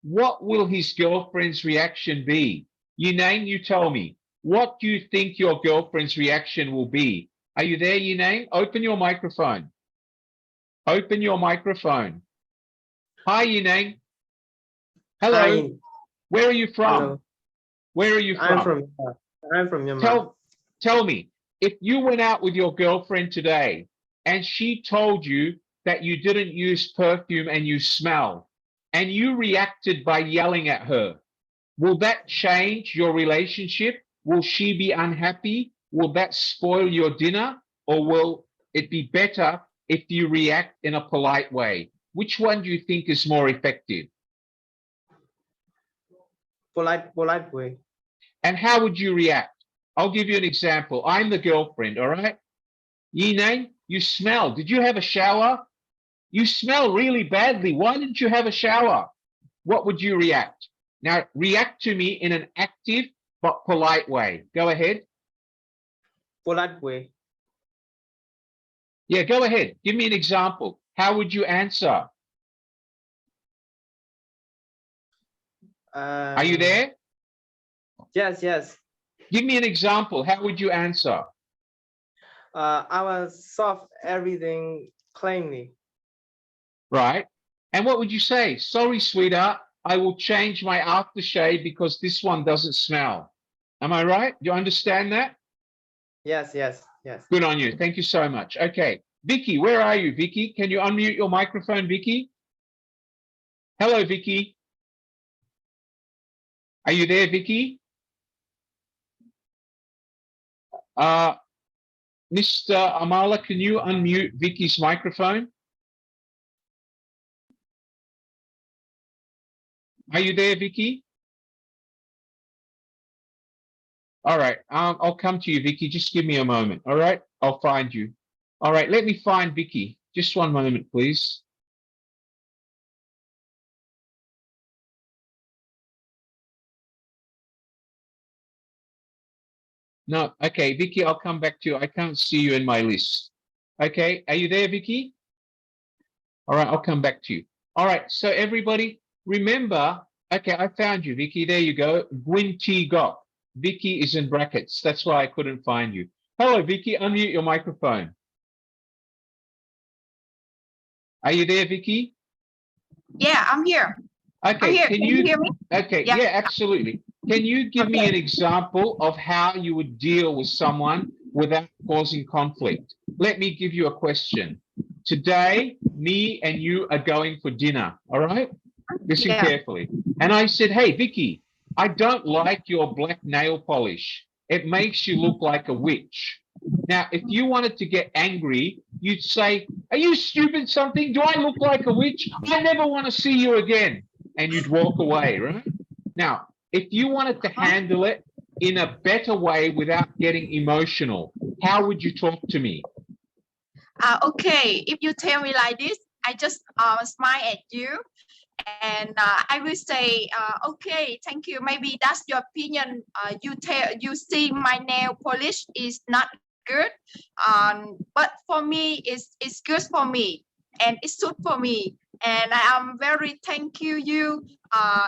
What will his girlfriend's reaction be? Yi Nang, you tell me. What do you think your girlfriend's reaction will be? Are you there, Yi Nang? Open your microphone. Open your microphone. Hi, Yi Nang. Hello. Hi. Where are you from? Hello. Where are you from? I'm from Myanmar. Tell me, if you went out with your girlfriend today and she told you that you didn't use perfume and you smell, and you reacted by yelling at her, will that change your relationship? Will she be unhappy? Will that spoil your dinner? Or will it be better if you react in a polite way? Which one do you think is more effective? Polite way. And how would you react? I'll give you an example. I'm the girlfriend, all right? Yi Nang, you smell. Did you have a shower? You smell really badly. Why didn't you have a shower? What would you react? Now, react to me in an active but polite way. Go ahead. Polite way. Yeah, go ahead. Give me an example. How would you answer? Are you there? Yes. Give me an example. How would you answer? I will solve everything cleanly. Right. And what would you say? Sorry, sweetheart, I will change my aftershave because this one doesn't smell. Am I right? Do you understand that? Yes. Good on you. Thank you so much. Okay. Vicky, where are you, Vicky? Can you unmute your microphone, Vicky? Hello, Vicky. Are you there, Vicky? Mr. Amala, can you unmute Vicky's microphone? Are you there, Vicky? All right. I'll come to you, Vicky. Just give me a moment. All right. I'll find you. All right, let me find Vicky. Just one moment, please. No, okay, Vicky, I'll come back to you. I can't see you in my list. Okay, are you there, Vicky? All right, I'll come back to you. All right, so everybody, remember, okay, I found you, Vicky. There you go. Gwyn T. Gok. Vicky is in brackets. That's why I couldn't find you. Hello, Vicky. Unmute your microphone. Are you there, Vicky? Yeah, I'm here. Okay, I'm here. can you hear me? Okay, yeah, absolutely. Can you give me an example of how you would deal with someone without causing conflict? Let me give you a question. Today, me and you are going for dinner, all right? Listen carefully. And I said, hey, Vicky, I don't like your black nail polish. It makes you look like a witch. Now, if you wanted to get angry, you'd say, are you stupid something? Do I look like a witch? I never want to see you again. And you'd walk away, right? Now, if you wanted to handle it in a better way without getting emotional, how would you talk to me? Okay, if you tell me like this, I just smile at you. And I will say, okay, thank you. Maybe that's your opinion. You see my nail polish is not good. But for me, it's good for me. And it's good for me. And I am very thank you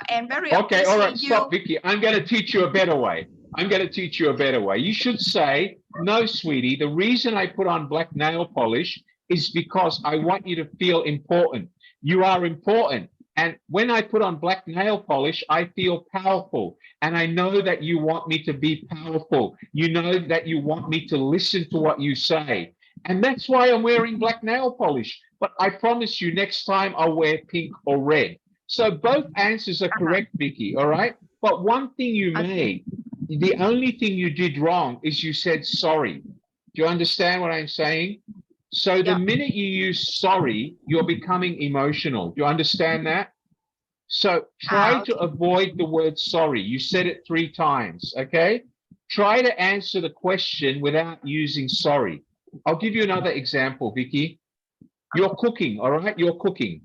and very okay, all right, you. stop, Vicky. I'm going to teach you a better way. I'm going to teach you a better way. You should say, no, sweetie, the reason I put on black nail polish is because I want you to feel important. You are important. And when I put on black nail polish, I feel powerful. And I know that you want me to be powerful. You know that you want me to listen to what you say. And that's why I'm wearing black nail polish. But I promise you next time I'll wear pink or red. So both answers are correct, Vicky, all right? But one thing you made, the only thing you did wrong is you said sorry. Do you understand what I'm saying? So the minute you use sorry, you're becoming emotional. Do you understand that? So try to avoid the word sorry. You said it 3 times, okay? Try to answer the question without using sorry. I'll give you another example, Vicky. You're cooking, all right? You're cooking.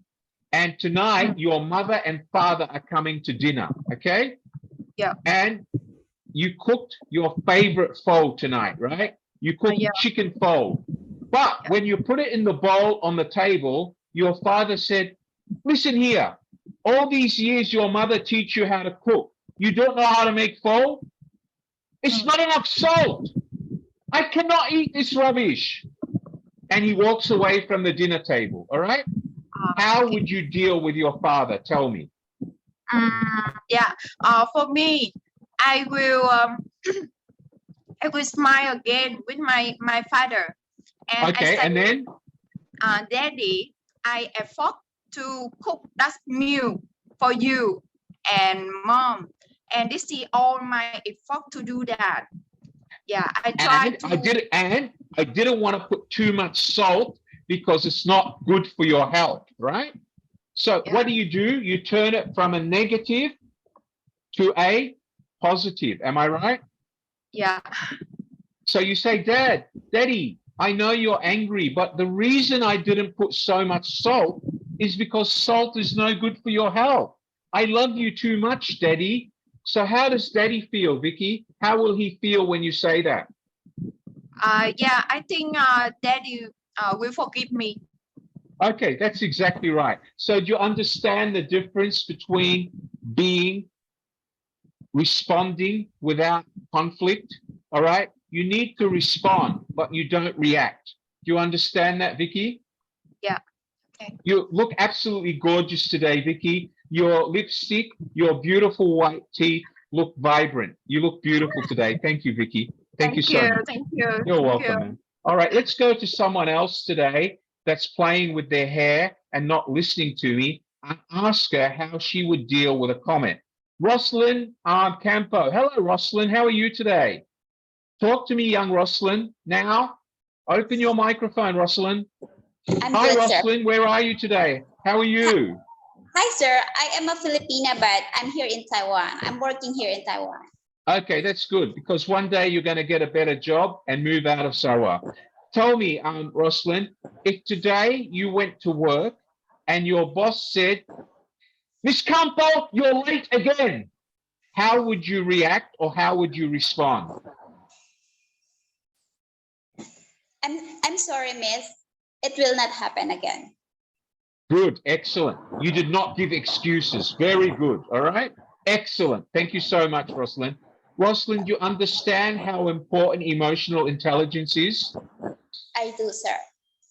And tonight, your mother and father are coming to dinner, okay? Yeah. And you cooked your favorite pho tonight, right? You cooked chicken pho. But when you put it in the bowl on the table, your father said, listen here, all these years your mother teach you how to cook. You don't know how to make pho? It's not enough salt. I cannot eat this rubbish. And he walks away from the dinner table, all right? How would you deal with your father? Tell me. For me, I will smile again with my father. And okay, I say, and then? Daddy, I effort to cook that meal for you and mom. And this is all my effort to do that. Yeah, I tried to. I didn't want to put too much salt because it's not good for your health, right? So what do? You turn it from a negative to a positive. Am I right? Yeah. So you say, Daddy, I know you're angry, but the reason I didn't put so much salt is because salt is no good for your health. I love you too much, Daddy. So how does Daddy feel, Vicky? How will he feel when you say that? I think Daddy will forgive me. Okay, that's exactly right. So do you understand the difference between responding without conflict? All right, you need to respond, but you don't react. Do you understand that, Vicky? Yeah. Okay. You look absolutely gorgeous today, Vicky. Your lipstick, your beautiful white teeth look vibrant. You look beautiful today. Thank you, Vicky. Thank you so much. Thank you. You're welcome, man. All right, let's go to someone else today that's playing with their hair and not listening to me and ask her how she would deal with a comment. Roslyn Campo. Hello, Roslyn. How are you today? Talk to me, young Roslyn. Now, open your microphone, Roslyn. Hi, Roslyn. Sir. Where are you today? How are you? Hi, sir. I am a Filipina, but I'm here in Taiwan. I'm working here in Taiwan. Okay, that's good because one day you're going to get a better job and move out of Sarawak. tell me, Rosalind, if today you went to work and your boss said, Miss Campo, you're late again, how would you react or how would you respond? I'm sorry, miss. It will not happen again. Good, excellent. You did not give excuses. Very good, all right? Excellent. Thank you so much, Rosalind. Rosalind, you understand how important emotional intelligence is? I do, sir.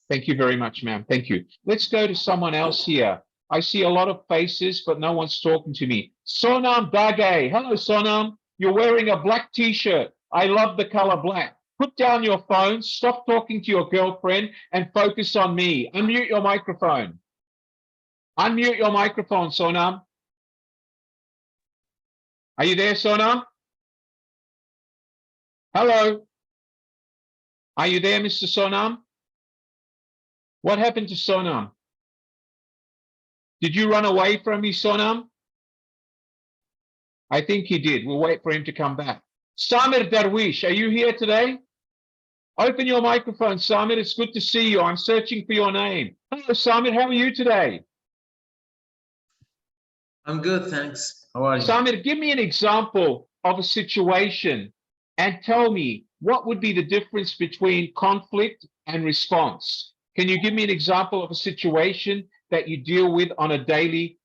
Thank you very much, ma'am. Thank you. Let's go to someone else here. I see a lot of faces, but no one's talking to me. Sonam Dage. Hello, Sonam. You're wearing a black t-shirt. I love the color black. Put down your phone, stop talking to your girlfriend, and focus on me. Unmute your microphone. Unmute your microphone, Sonam. Are you there, Sonam? Hello. Are you there, Mr. Sonam? What happened to Sonam? Did you run away from me, Sonam? I think he did. We'll wait for him to come back. Samir Darwish, are you here today? Open your microphone, Samir. It's good to see you. I'm searching for your name. Hello, Samir. How are you today? I'm good, thanks. How are you? Samir, give me an example of a situation and tell me what would be the difference between conflict and response. Can you give me an example of a situation that you deal with on a daily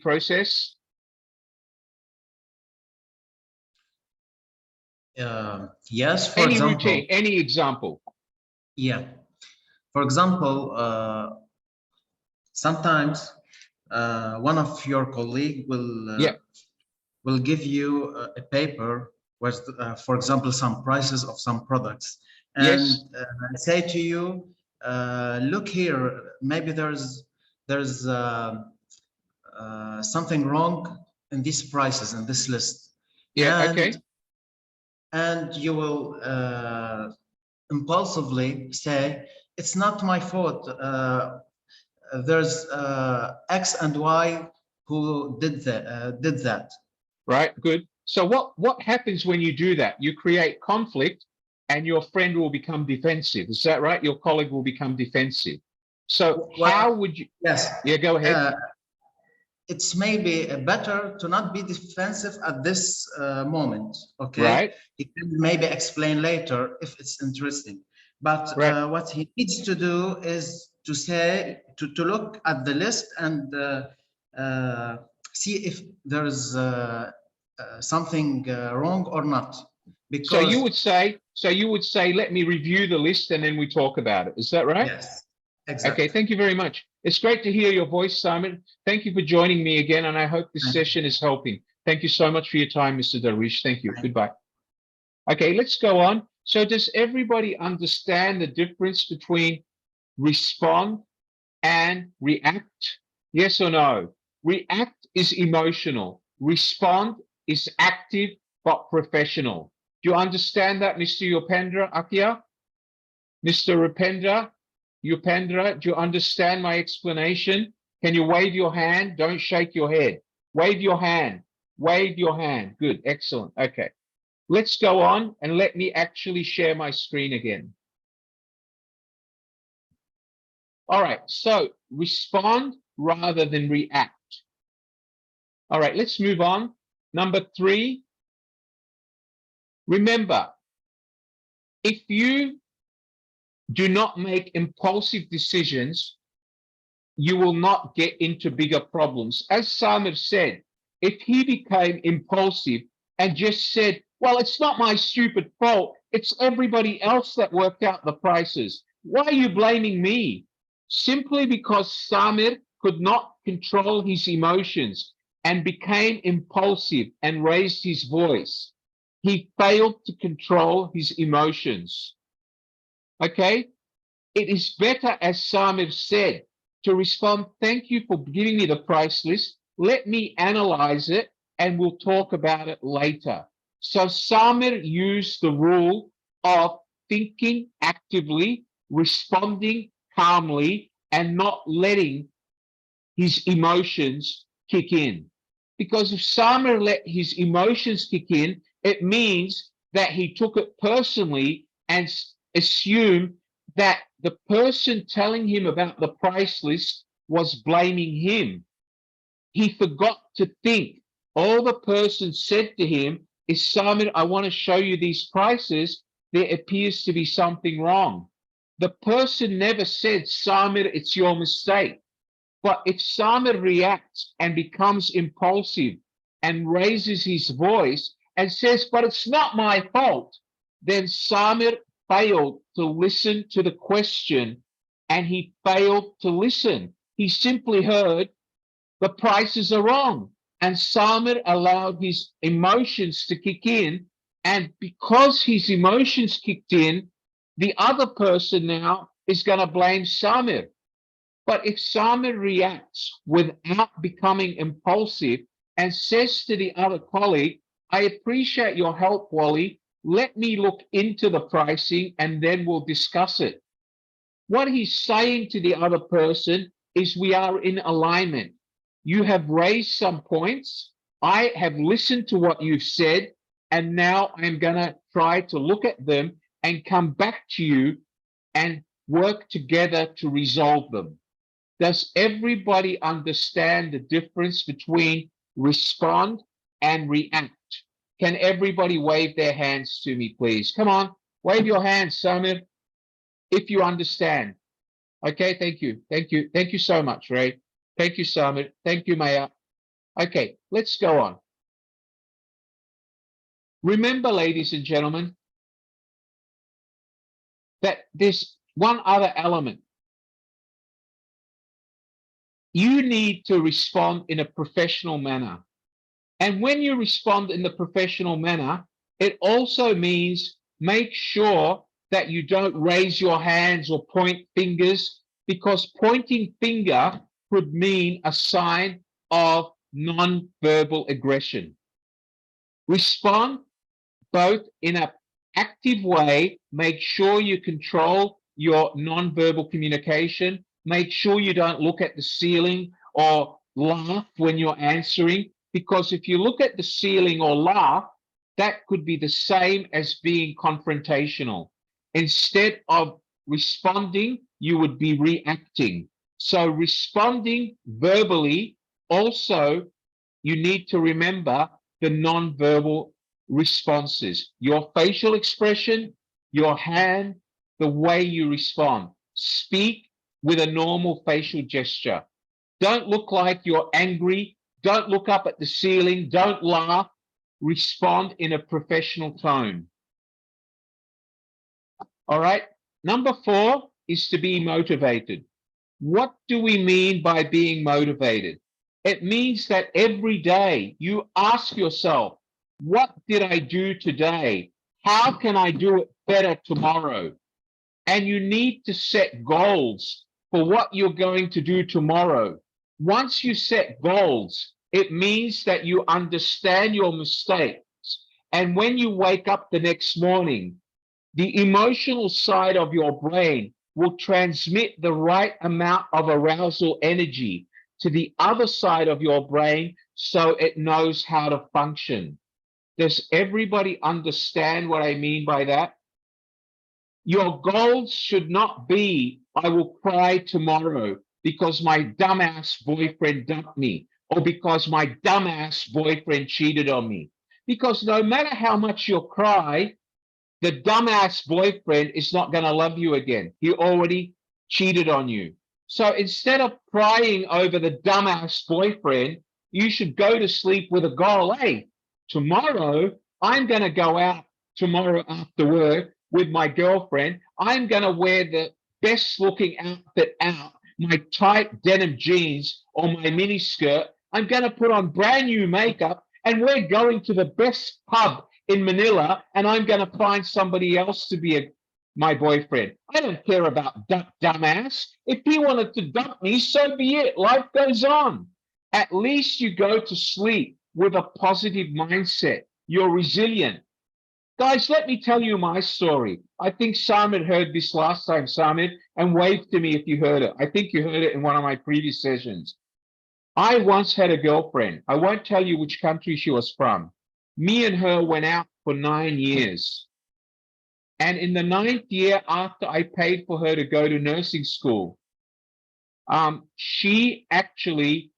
process? Yes, for any example. Routine, any example. Yeah. For example, sometimes one of your colleague will give you a paper with, for example, some prices of some products, and say to you, look here, maybe there's something wrong in these prices in this list. And you will impulsively say, it's not my fault. There's X and Y who did that. Right, good. So what happens when you do that? You create conflict and your friend will become defensive. Is that right? Your colleague will become defensive. So how would you? Yes. Yeah, go ahead. It's maybe better to not be defensive at this moment, okay? Right. He can maybe explain later if it's interesting. But what he needs to do is to say, to look at the list and see if there's something wrong or not. Because so you would say, let me review the list and then we talk about it. Is that right? Yes, exactly. Okay, thank you very much. It's great to hear your voice, Simon. Thank you for joining me again, and I hope this session is helping. Thank you so much for your time, Mr. Darwish. Thank you. Goodbye. Okay, let's go on. So does everybody understand the difference between respond and react? Yes or no? React is emotional. Respond is active but professional. Do you understand that, Mr. Yupendra Akia? Mr. Upendra, do you understand my explanation? Can you wave your hand? Don't shake your head. Wave your hand. Wave your hand. Good, excellent. Okay, let's go on and let me actually share my screen again. All right, so respond rather than react. All right, let's move on. Number 3, remember, if you do not make impulsive decisions, you will not get into bigger problems. As Samir said, if he became impulsive and just said, well, it's not my stupid fault, it's everybody else that worked out the prices. Why are you blaming me? Simply because Samir could not control his emotions and became impulsive and raised his voice. He failed to control his emotions. Okay? It is better, as Samir said, to respond, thank you for giving me the price list. Let me analyze it and we'll talk about it later. So Samir used the rule of thinking actively, responding calmly, and not letting his emotions kick in. Because if Samir let his emotions kick in, it means that he took it personally and assumed that the person telling him about the price list was blaming him. He forgot to think. All the person said to him is, Simon, I want to show you these prices. There appears to be something wrong. The person never said, Simon, it's your mistake. But if Simon reacts and becomes impulsive and raises his voice and says, but it's not my fault, then Simon failed to listen to the question, and he failed to listen. He simply heard, the prices are wrong. And Simon allowed his emotions to kick in. And because his emotions kicked in, the other person now is going to blame Simon. But if Simon reacts without becoming impulsive and says to the other colleague, I appreciate your help, Wally. Let me look into the pricing and then we'll discuss it. What he's saying to the other person is we are in alignment. You have raised some points. I have listened to what you've said, and now I'm going to try to look at them and come back to you and work together to resolve them. Does everybody understand the difference between respond and react? Can everybody wave their hands to me, please? Come on, wave your hands, Samir, if you understand. Okay, thank you. Thank you. Thank you so much, Ray. Thank you, Samir. Thank you, Maya. Okay, let's go on. Remember, ladies and gentlemen, that there's one other element. You need to respond in a professional manner. And when you respond in the professional manner, it also means make sure that you don't raise your hands or point fingers, because pointing finger could mean a sign of non-verbal aggression. Respond both in an active way. Make sure you control your non-verbal communication. Make sure you don't look at the ceiling or laugh when you're answering, because if you look at the ceiling or laugh, that could be the same as being confrontational. Instead of responding, you would be reacting. So responding verbally, also, you need to remember the non-verbal responses, your facial expression, your hand, the way you respond. Speak with a normal facial gesture. Don't look like you're angry. Don't look up at the ceiling. Don't laugh. Respond in a professional tone. All right. Number 4 is to be motivated. What do we mean by being motivated? It means that every day you ask yourself, what did I do today? How can I do it better tomorrow? And you need to set goals for what you're going to do tomorrow. Once you set goals, it means that you understand your mistakes. And when you wake up the next morning, the emotional side of your brain will transmit the right amount of arousal energy to the other side of your brain so it knows how to function. Does everybody understand what I mean by that? Your goals should not be, I will cry tomorrow because my dumbass boyfriend dumped me, or because my dumbass boyfriend cheated on me. Because no matter how much you'll cry, the dumbass boyfriend is not going to love you again. He already cheated on you. So instead of crying over the dumbass boyfriend, you should go to sleep with a goal. Hey, tomorrow, I'm going to go out tomorrow after work with my girlfriend. I'm going to wear the best looking outfit out, my tight denim jeans or my mini skirt. I'm going to put on brand new makeup, and we're going to the best pub in Manila, and I'm going to find somebody else to be my boyfriend. I don't care about that dumbass. If he wanted to dump me, so be it. Life goes on. At least you go to sleep with a positive mindset. You're resilient. Guys, let me tell you my story. I think Simon heard this last time, Simon, and wave to me if you heard it. I think you heard it in one of my previous sessions. I once had a girlfriend. I won't tell you which country she was from. Me and her went out for 9 years. And in the 9th year after I paid for her to go to nursing school, she actually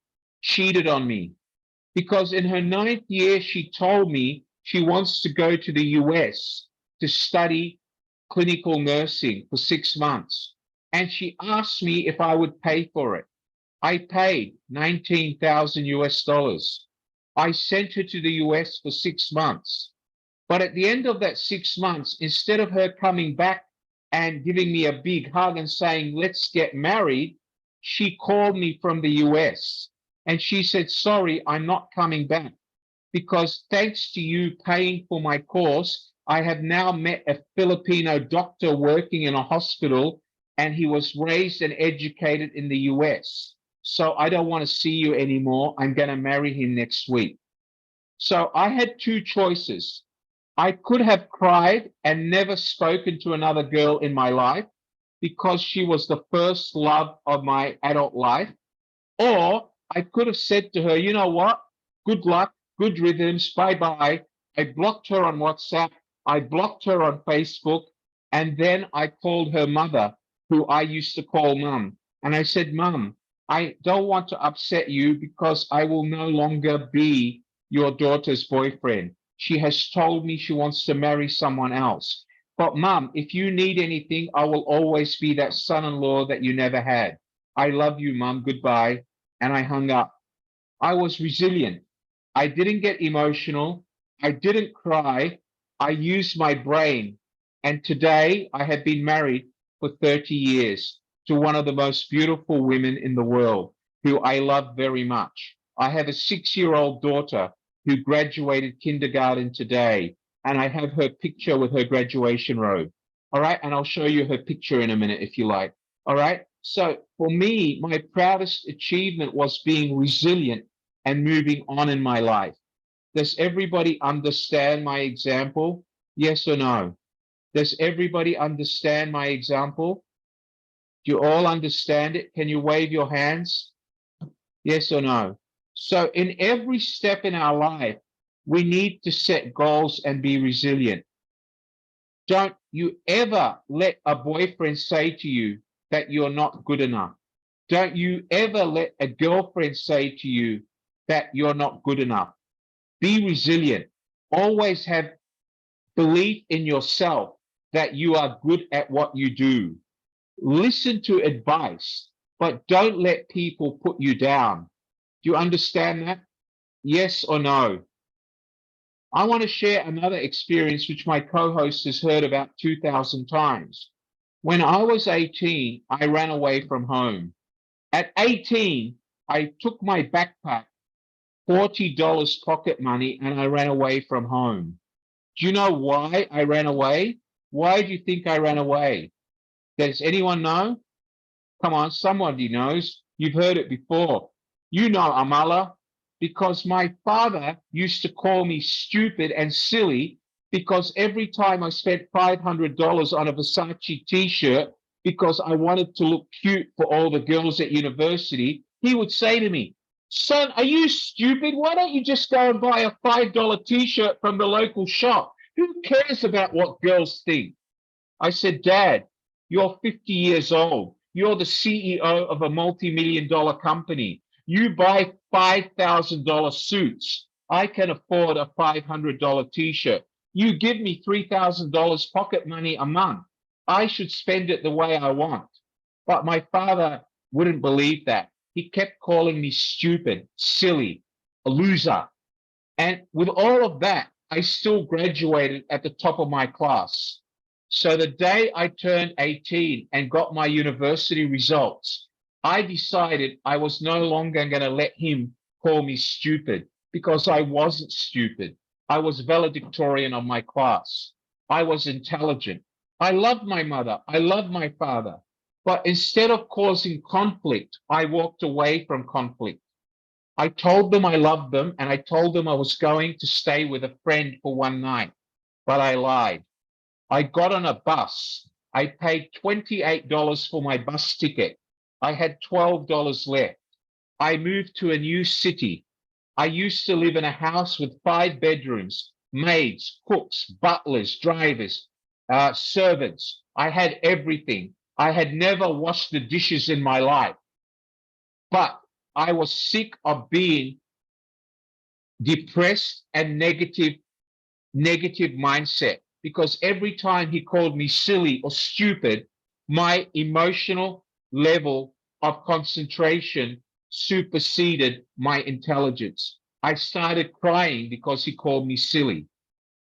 cheated on me, because in her 9th year, she told me she wants to go to the US to study clinical nursing for 6 months. And she asked me if I would pay for it. I paid 19,000 US dollars. I sent her to the US for 6 months. But at the end of that 6 months, instead of her coming back and giving me a big hug and saying, let's get married, she called me from the US and she said, sorry, I'm not coming back, because thanks to you paying for my course, I have now met a Filipino doctor working in a hospital, and he was raised and educated in the US. So I don't want to see you anymore. I'm going to marry him next week. So I had two choices. I could have cried and never spoken to another girl in my life because she was the first love of my adult life. Or I could have said to her, you know what? Good luck, good rhythms, bye-bye. I blocked her on WhatsApp. I blocked her on Facebook. And then I called her mother, who I used to call Mum. And I said, Mum, I don't want to upset you because I will no longer be your daughter's boyfriend. She has told me she wants to marry someone else. But Mum, if you need anything, I will always be that son-in-law that you never had. I love you, Mum. Goodbye. And I hung up. I was resilient. I didn't get emotional. I didn't cry. I used my brain. And today I have been married for 30 years to one of the most beautiful women in the world, who I love very much. I have a 6-year-old daughter who graduated kindergarten today, and I have her picture with her graduation robe. All right. And I'll show you her picture in a minute if you like. All right. So for me, my proudest achievement was being resilient and moving on in my life. Does everybody understand my example? Yes or no? Does everybody understand my example? Do you all understand it? Can you wave your hands? Yes or no? So in every step in our life, we need to set goals and be resilient. Don't you ever let a boyfriend say to you that you're not good enough. Don't you ever let a girlfriend say to you that you're not good enough. Be resilient. Always have belief in yourself that you are good at what you do. Listen to advice, but don't let people put you down. Do you understand that? Yes or no? I want to share another experience which my co-host has heard about 2,000 times. When I was 18, I ran away from home. At 18, I took my backpack, $40 pocket money, and I ran away from home. Do you know why I ran away? Why do you think I ran away? Does anyone know? Come on, somebody knows. You've heard it before. You know, Amala, because my father used to call me stupid and silly because every time I spent $500 on a Versace t-shirt because I wanted to look cute for all the girls at university, he would say to me, son, are you stupid? Why don't you just go and buy a $5 t-shirt from the local shop? Who cares about what girls think? I said, Dad, you're 50 years old. You're the CEO of a multi-million-dollar company. You buy $5,000 suits. I can afford a $500 t-shirt. You give me $3,000 pocket money a month. I should spend it the way I want. But my father wouldn't believe that. He kept calling me stupid, silly, a loser. And with all of that, I still graduated at the top of my class. So the day I turned 18 and got my university results, I decided I was no longer going to let him call me stupid, because I wasn't stupid. I was valedictorian of my class. I was intelligent. I loved my mother. I loved my father. But instead of causing conflict, I walked away from conflict. I told them I loved them, and I told them I was going to stay with a friend for one night, but I lied. I got on a bus. I paid $28 for my bus ticket. I had $12 left. I moved to a new city. I used to live in a house with 5 bedrooms, maids, cooks, butlers, drivers. servants. I had everything. I had never washed the dishes in my life. But I was sick of being depressed and negative mindset, because every time he called me silly or stupid, my emotional level of concentration superseded my intelligence. I started crying because he called me silly,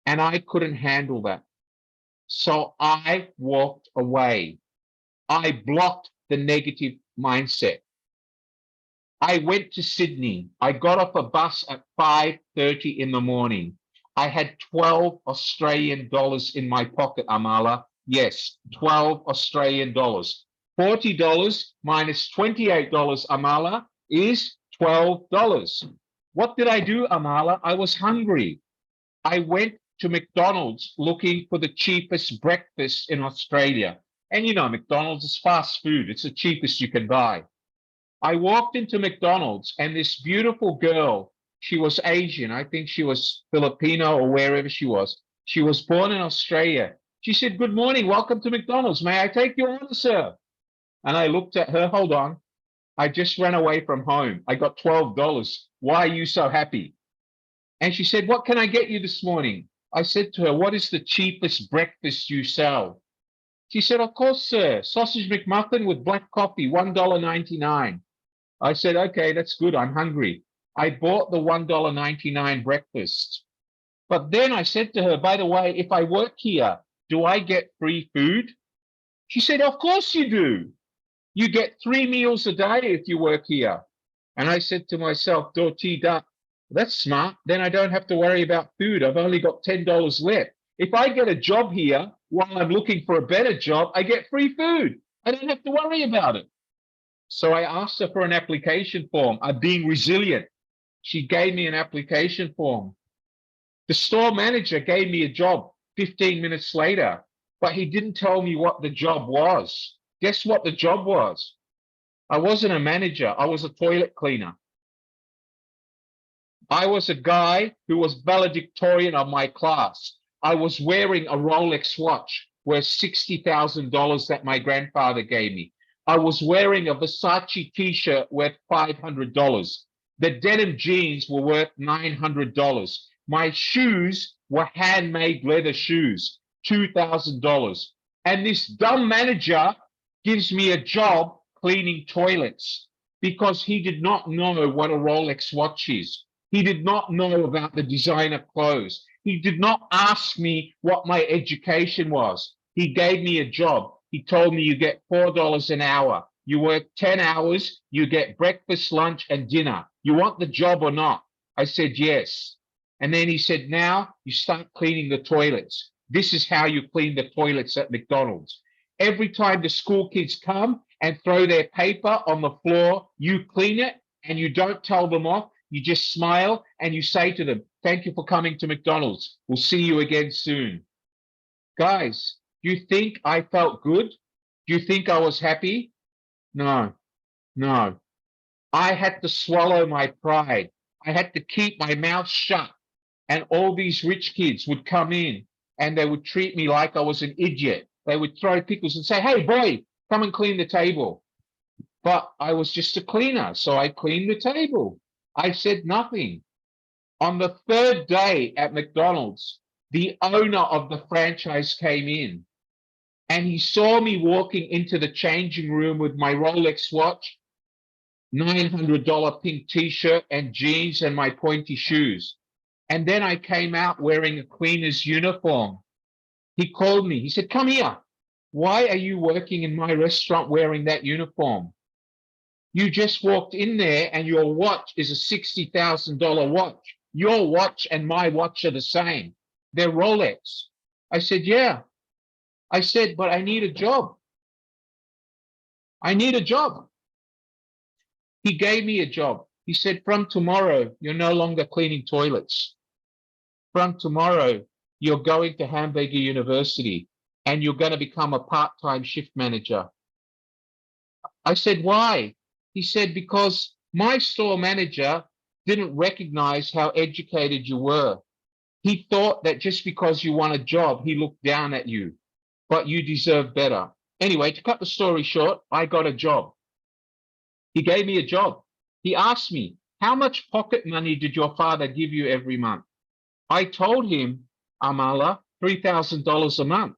and I couldn't handle that. So I walked away. I blocked the negative mindset. I went to Sydney. I got off a bus at 5:30 in the morning. I had 12 Australian dollars in my pocket, Amala. Yes, 12 Australian dollars. $40 minus $28, Amala, is $12. What did I do, Amala? I was hungry. I went to McDonald's looking for the cheapest breakfast in Australia. And you know, McDonald's is fast food. It's the cheapest you can buy. I walked into McDonald's, and this beautiful girl, she was Asian. I think she was Filipino or wherever she was. She was born in Australia. She said, "Good morning, welcome to McDonald's. May I take your order, sir?" And I looked at her, hold on. I just ran away from home. I got $12. Why are you so happy? And she said, "What can I get you this morning?" I said to her, "What is the cheapest breakfast you sell?" She said, "Of course, sir, sausage McMuffin with black coffee, $1.99. I said, "Okay, that's good. I'm hungry." I bought the $1.99 breakfast. But then I said to her, "By the way, if I work here, do I get free food?" She said, "Of course you do. You get 3 meals a day if you work here." And I said to myself, "Doti da, that's smart. Then I don't have to worry about food. I've only got $10 left. If I get a job here while I'm looking for a better job, I get free food. I don't have to worry about it." So I asked her for an application form. I'm being resilient. She gave me an application form. The store manager gave me a job 15 minutes later, but he didn't tell me what the job was. Guess what the job was? I wasn't a manager. I was a toilet cleaner. I was a guy who was valedictorian of my class. I was wearing a Rolex watch worth $60,000 that my grandfather gave me. I was wearing a Versace t-shirt worth $500. The denim jeans were worth $900. My shoes were handmade leather shoes, $2,000. And this dumb manager gives me a job cleaning toilets because he did not know what a Rolex watch is. He did not know about the designer clothes. He did not ask me what my education was. He gave me a job. He told me you get $4 an hour. You work 10 hours, you get breakfast, lunch, and dinner. You want the job or not? I said, yes. And then he said, now you start cleaning the toilets. This is how you clean the toilets at McDonald's. Every time the school kids come and throw their paper on the floor, you clean it and you don't tell them off. You just smile and you say to them, thank you for coming to McDonald's. We'll see you again soon. Guys, do you think I felt good? Do you think I was happy? No, no. I had to swallow my pride. I had to keep my mouth shut. And all these rich kids would come in and they would treat me like I was an idiot. They would throw pickles and say, hey, boy, come and clean the table. But I was just a cleaner, so I cleaned the table. I said nothing. On the third day at McDonald's, the owner of the franchise came in and he saw me walking into the changing room with my Rolex watch, $900 pink t-shirt and jeans and my pointy shoes. And then I came out wearing a cleaner's uniform. He called me. He said, come here. Why are you working in my restaurant wearing that uniform? You just walked in there and your watch is a $60,000 watch. Your watch and my watch are the same. They're Rolex. I said, yeah. I said, but I need a job. I need a job. He gave me a job. He said, from tomorrow, you're no longer cleaning toilets. From tomorrow, you're going to Hamburger University and you're going to become a part-time shift manager. I said, why? He said, because my store manager didn't recognize how educated you were. He thought that just because you want a job, he looked down at you. but you deserve better. Anyway, to cut the story short, I got a job. He gave me a job. He asked me, how much pocket money did your father give you every month? I told him, Amala, $3,000 a month.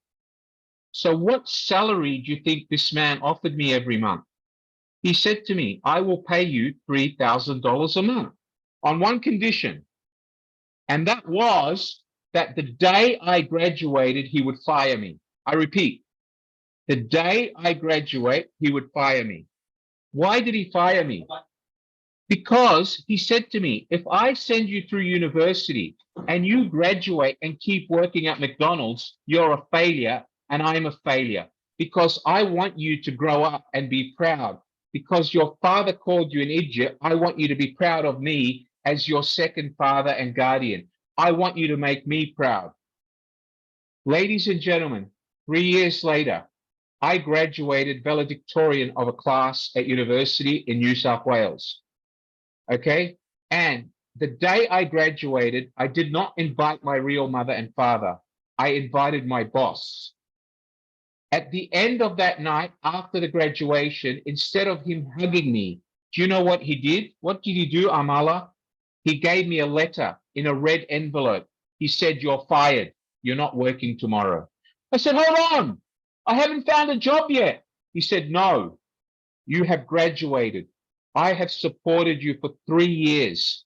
So what salary do you think this man offered me every month? He said to me, I will pay you $3,000 a month on one condition. And that was that the day I graduated, he would fire me. I repeat, the day I graduate, he would fire me. Why did he fire me? Because he said to me, if I send you through university and you graduate and keep working at McDonald's, you're a failure and I'm a failure, because I want you to grow up and be proud. Because your father called you an idiot, I want you to be proud of me as your second father and guardian. I want you to make me proud. Ladies and gentlemen, 3 years later, I graduated valedictorian of a class at university in New South Wales. Okay? And the day I graduated, I did not invite my real mother and father. I invited my boss. At the end of that night, after the graduation, instead of him hugging me, do you know what he did? What did he do, Amala? He gave me a letter in a red envelope. He said, you're fired. You're not working tomorrow. I said, hold on. I haven't found a job yet. He said, no, you have graduated. I have supported you for 3 years,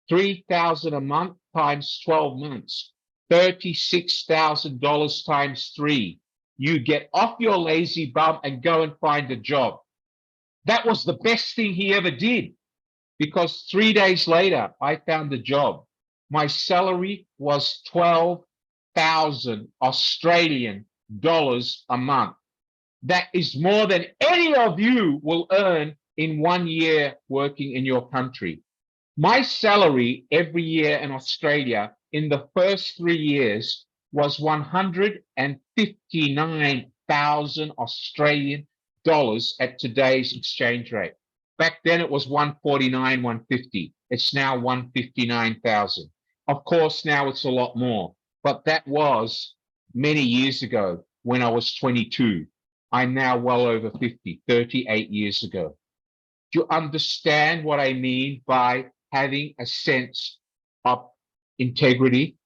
3,000 a month times 12 months, $36,000 times 3. You get off your lazy bum and go and find a job. That was the best thing he ever did, because 3 days later, I found a job. My salary was 12,000 Australian dollars a month. That is more than any of you will earn in 1 year working in your country. My salary every year in Australia in the first 3 years was 159,000 Australian dollars at today's exchange rate. Back then it was 149, 150. It's now 159,000. Of course, now it's a lot more, but that was many years ago when I was 22. I'm now well over 50, 38 years ago. Do you understand what I mean by having a sense of integrity?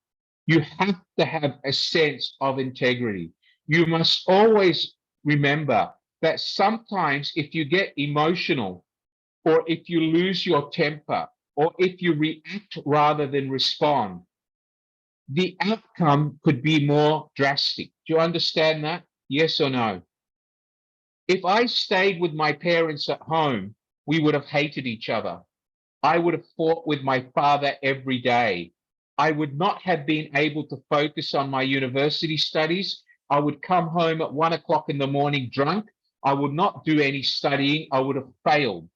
You have to have a sense of integrity. You must always remember that sometimes if you get emotional, or if you lose your temper, or if you react rather than respond, the outcome could be more drastic. Do you understand that? Yes or no? If I stayed with my parents at home, we would have hated each other. I would have fought with my father every day. I would not have been able to focus on my university studies. I would come home at 1 o'clock in the morning drunk. I would not do any studying. I would have failed.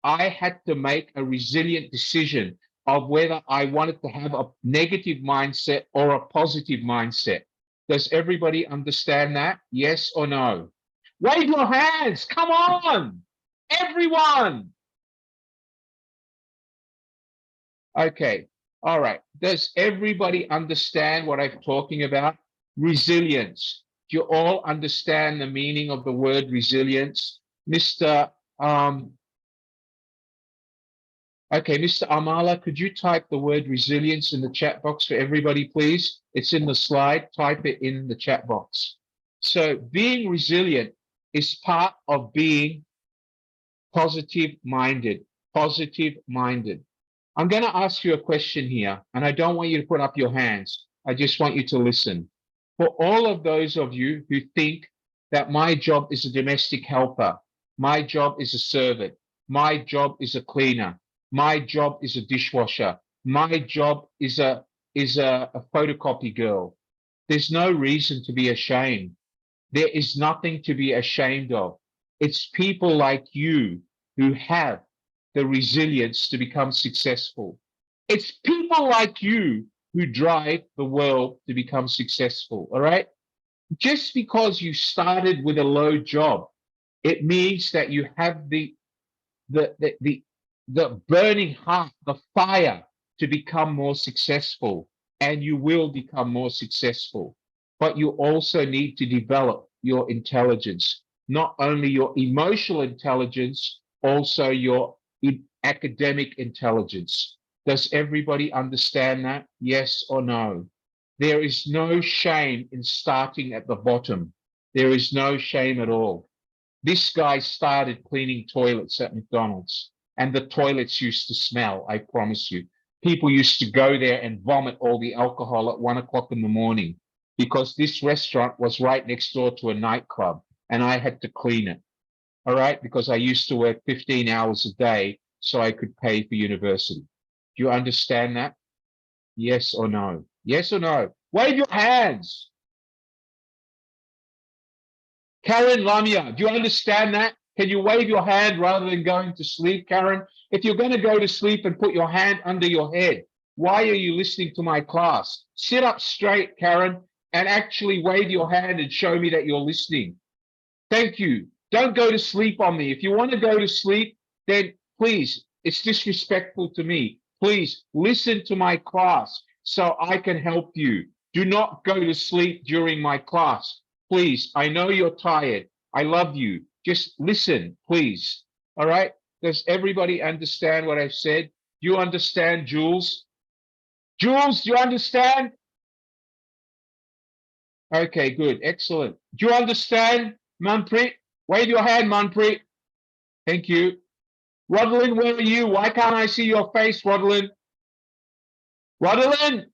I had to make a resilient decision of whether I wanted to have a negative mindset or a positive mindset. Does everybody understand that? Yes or no? Wave your hands. Come on, everyone. Okay. All right. Does everybody understand what I'm talking about? Resilience. Do you all understand the meaning of the word resilience? Mr. Mr. Amala, could you type the word resilience in the chat box for everybody, please? It's in the slide. Type it in the chat box. So being resilient is part of being positive-minded. Positive-minded. I'm going to ask you a question here, and I don't want you to put up your hands. I just want you to listen. For all of those of you who think that my job is a domestic helper, my job is a servant, my job is a cleaner, my job is a dishwasher, my job is a photocopy girl, there's no reason to be ashamed. There is nothing to be ashamed of. It's people like you who have the resilience to become successful. It's people like you who drive the world to become successful, all right? Just because you started with a low job, it means that you have the burning heart, the fire to become more successful, and you will become more successful. but you also need to develop your intelligence, not only your emotional intelligence, also your academic intelligence. Does everybody understand that? Yes or no? There is no shame in starting at the bottom. There is no shame at all. This guy started cleaning toilets at McDonald's, and the toilets used to smell, I promise you. People used to go there and vomit all the alcohol at 1 o'clock in the morning because this restaurant was right next door to a nightclub, and I had to clean it. All right, because I used to work 15 hours a day so I could pay for university. Do you understand that? Yes or no? Yes or no? Wave your hands. Karen Lamia, do you understand that? Can you wave your hand rather than going to sleep, Karen? If you're going to go to sleep and put your hand under your head, why are you listening to my class? Sit up straight, Karen, and actually wave your hand and show me that you're listening. Thank you. Don't go to sleep on me. If you want to go to sleep, then please, it's disrespectful to me. Please listen to my class so I can help you. Do not go to sleep during my class. Please, I know you're tired. I love you. Just listen, please. All right? Does everybody understand what I've said? Do you understand, Jules? Jules, do you understand? Okay, good. Excellent. Do you understand, Manpreet? Wave your hand, Manpreet. Thank you. Rodlin, where are you? Why can't I see your face, Rodlin? Rodlin?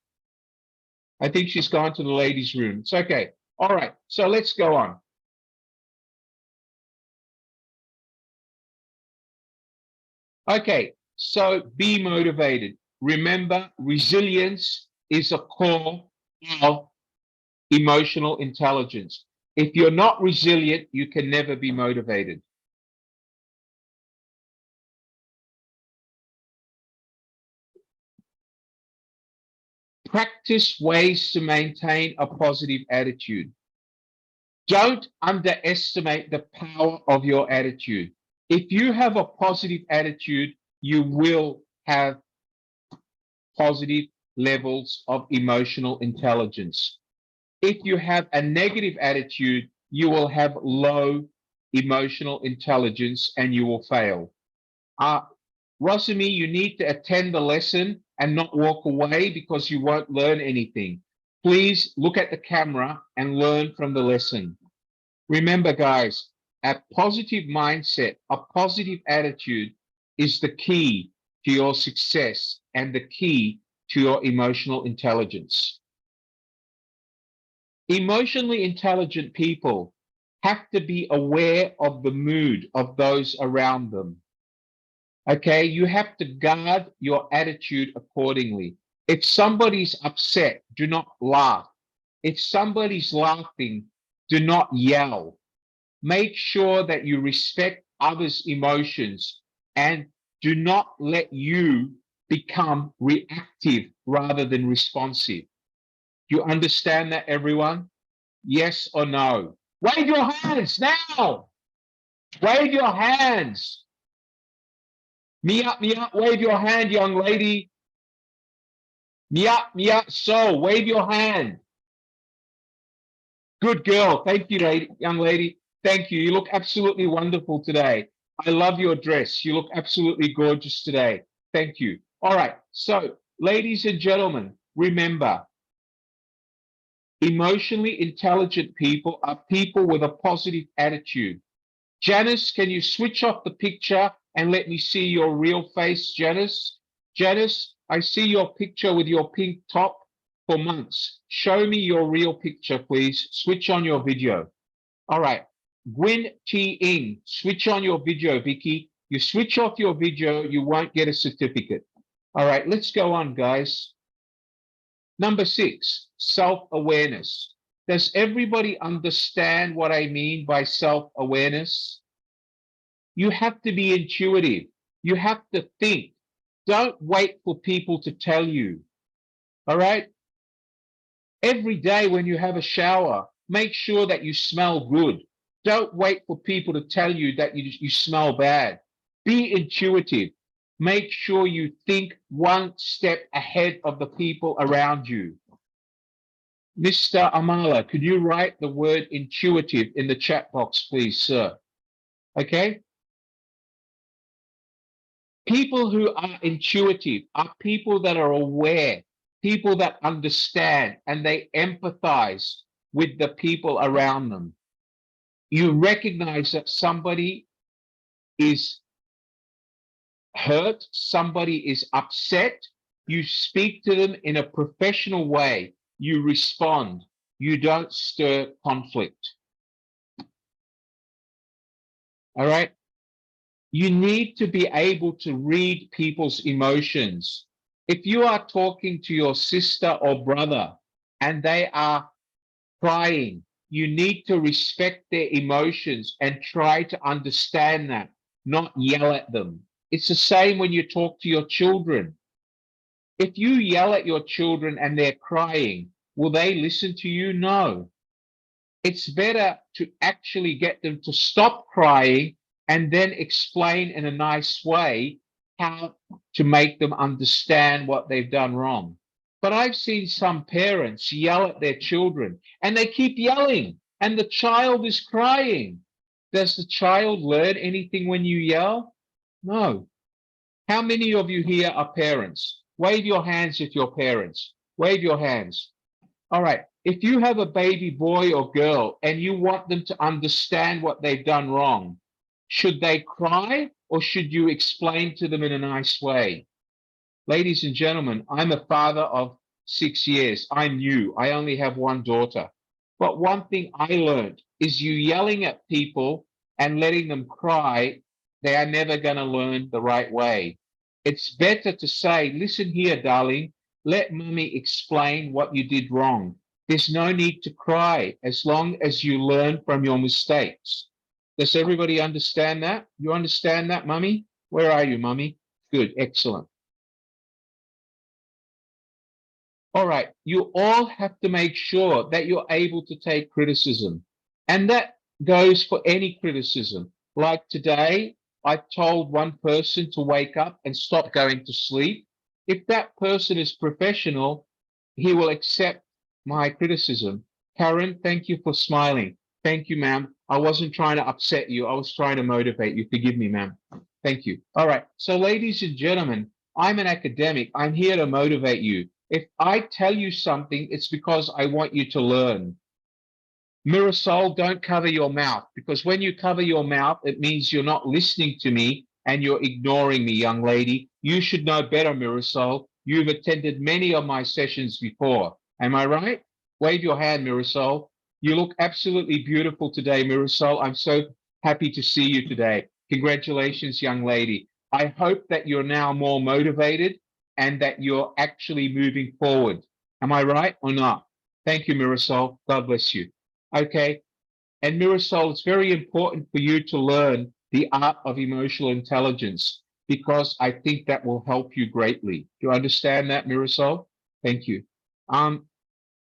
I think she's gone to the ladies' room. It's okay. All right, so let's go on. Okay, so be motivated. Remember, resilience is a core of emotional intelligence. If you're not resilient, you can never be motivated. Practice ways to maintain a positive attitude. Don't underestimate the power of your attitude. If you have a positive attitude, you will have positive levels of emotional intelligence. If you have a negative attitude, you will have low emotional intelligence and you will fail. Rosemi, you need to attend the lesson and not walk away because you won't learn anything. Please look at the camera and learn from the lesson. Remember, guys, a positive mindset, a positive attitude is the key to your success and the key to your emotional intelligence. Emotionally intelligent people have to be aware of the mood of those around them. Okay, you have to guard your attitude accordingly. If somebody's upset, do not laugh. If somebody's laughing, do not yell. Make sure that you respect others' emotions and do not let you become reactive rather than responsive. Do you understand that, everyone? Yes or no? Wave your hands now. Wave your hands. Mia, wave your hand, young lady. Mia, so wave your hand. Good girl. Thank you, young lady. Thank you. You look absolutely wonderful today. I love your dress. You look absolutely gorgeous today. Thank you. All right. So, ladies and gentlemen, remember, emotionally intelligent people are people with a positive attitude. Janice, can you switch off the picture and let me see your real face, Janice? Janice, I see your picture with your pink top for months. Show me your real picture, please. Switch on your video. All right. Gwyn T. Ing, switch on your video, Vicky. You switch off your video, you won't get a certificate. All right, let's go on, guys. Number 6, self-awareness. Does everybody understand what I mean by self-awareness? You have to be intuitive. You have to think. Don't wait for people to tell you. All right? Every day when you have a shower, make sure that you smell good. Don't wait for people to tell you that you smell bad. Be intuitive. Make sure you think one step ahead of the people around you. Mr. Amala, could you write the word intuitive in the chat box, please, sir? Okay. People who are intuitive are people that are aware, people that understand, and they empathize with the people around them. You recognize that somebody is hurt, somebody is upset, you speak to them in a professional way, you respond, you don't stir conflict. All right? You need to be able to read people's emotions. If you are talking to your sister or brother and they are crying, you need to respect their emotions and try to understand that, not yell at them. It's the same when you talk to your children. If you yell at your children and they're crying, will they listen to you? No. It's better to actually get them to stop crying and then explain in a nice way how to make them understand what they've done wrong. But I've seen some parents yell at their children and they keep yelling and the child is crying. Does the child learn anything when you yell? No. How many of you here are parents? Wave your hands if you're parents. Wave your hands. All right. If you have a baby boy or girl and you want them to understand what they've done wrong, should they cry or should you explain to them in a nice way? Ladies and gentlemen, I'm a father of 6 years. I'm new. I only have one daughter. But one thing I learned is you yelling at people and letting them cry, they are never going to learn the right way. It's better to say, listen here, darling, let mommy explain what you did wrong. There's no need to cry as long as you learn from your mistakes. Does everybody understand that? You understand that, mummy? Where are you, mummy? Good, excellent. All right, you all have to make sure that you're able to take criticism. And that goes for any criticism. Like today, I told one person to wake up and stop going to sleep. If that person is professional, he will accept my criticism. Karen, thank you for smiling. Thank you, ma'am. I wasn't trying to upset you. I was trying to motivate you. Forgive me, ma'am. Thank you. All right. So, ladies and gentlemen, I'm an academic. I'm here to motivate you. If I tell you something, it's because I want you to learn. Mirasol, don't cover your mouth, because when you cover your mouth, it means you're not listening to me and you're ignoring me, young lady. You should know better, Mirasol. You've attended many of my sessions before. Am I right? Wave your hand, Mirasol. You look absolutely beautiful today, Mirasol. I'm so happy to see you today. Congratulations, young lady. I hope that you're now more motivated and that you're actually moving forward. Am I right or not? Thank you, Mirasol. God bless you. Okay. And Mirasol, it's very important for you to learn the art of emotional intelligence, because I think that will help you greatly. Do you understand that, Mirasol? Thank you.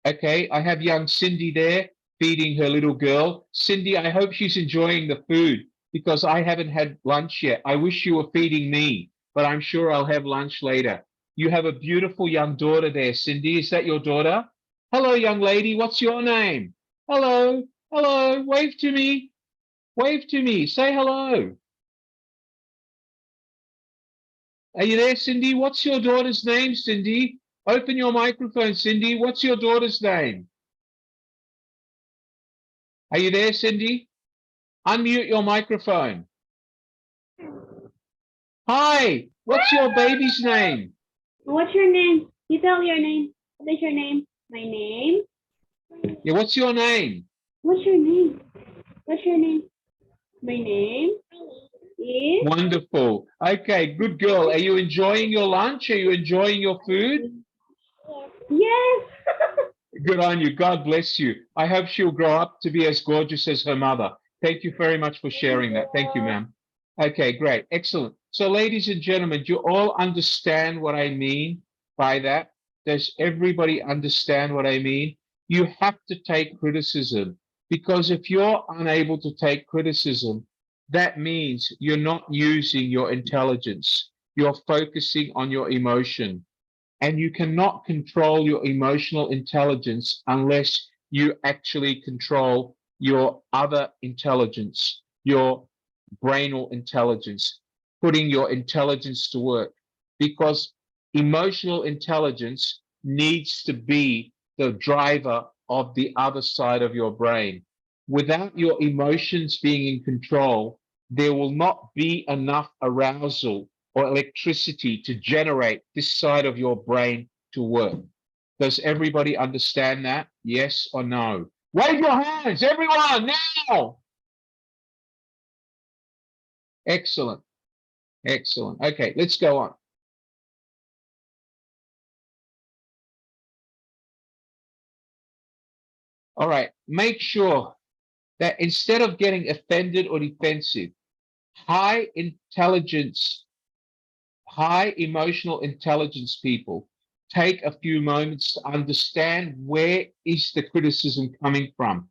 Okay, I have young Cindy there feeding her little girl. Cindy, I hope she's enjoying the food, because I haven't had lunch yet. I wish you were feeding me, but I'm sure I'll have lunch later. You have a beautiful young daughter there, Cindy. Is that your daughter? Hello, young lady. What's your name? Hello. Hello. Wave to me. Wave to me. Say hello. Are you there, Cindy? What's your daughter's name, Cindy? Open your microphone, Cindy. What's your daughter's name? Are you there, Cindy? Unmute your microphone. Hi. What's your baby's name? What's your name? You tell your name. What is your name? My name? Yeah, what's your name? What's your name? What's your name? My name is... Wonderful. Okay, good girl. Are you enjoying your lunch? Are you enjoying your food? Yes. Good on you. God bless you. I hope she'll grow up to be as gorgeous as her mother. Thank you very much for sharing that. Thank you, ma'am. Okay, great. Excellent. So, ladies and gentlemen, do you all understand what I mean by that? Does everybody understand what I mean? You have to take criticism, because if you're unable to take criticism, that means you're not using your intelligence. You're focusing on your emotion. And you cannot control your emotional intelligence unless you actually control your other intelligence, your brainal intelligence, putting your intelligence to work. Because emotional intelligence needs to be the driver of the other side of your brain. Without your emotions being in control, there will not be enough arousal or electricity to generate this side of your brain to work. Does everybody understand that? Yes or no? Wave your hands, everyone, now! Excellent. Excellent. Okay, let's go on. All right, make sure that instead of getting offended or defensive, high emotional intelligence people take a few moments to understand where is the criticism coming from?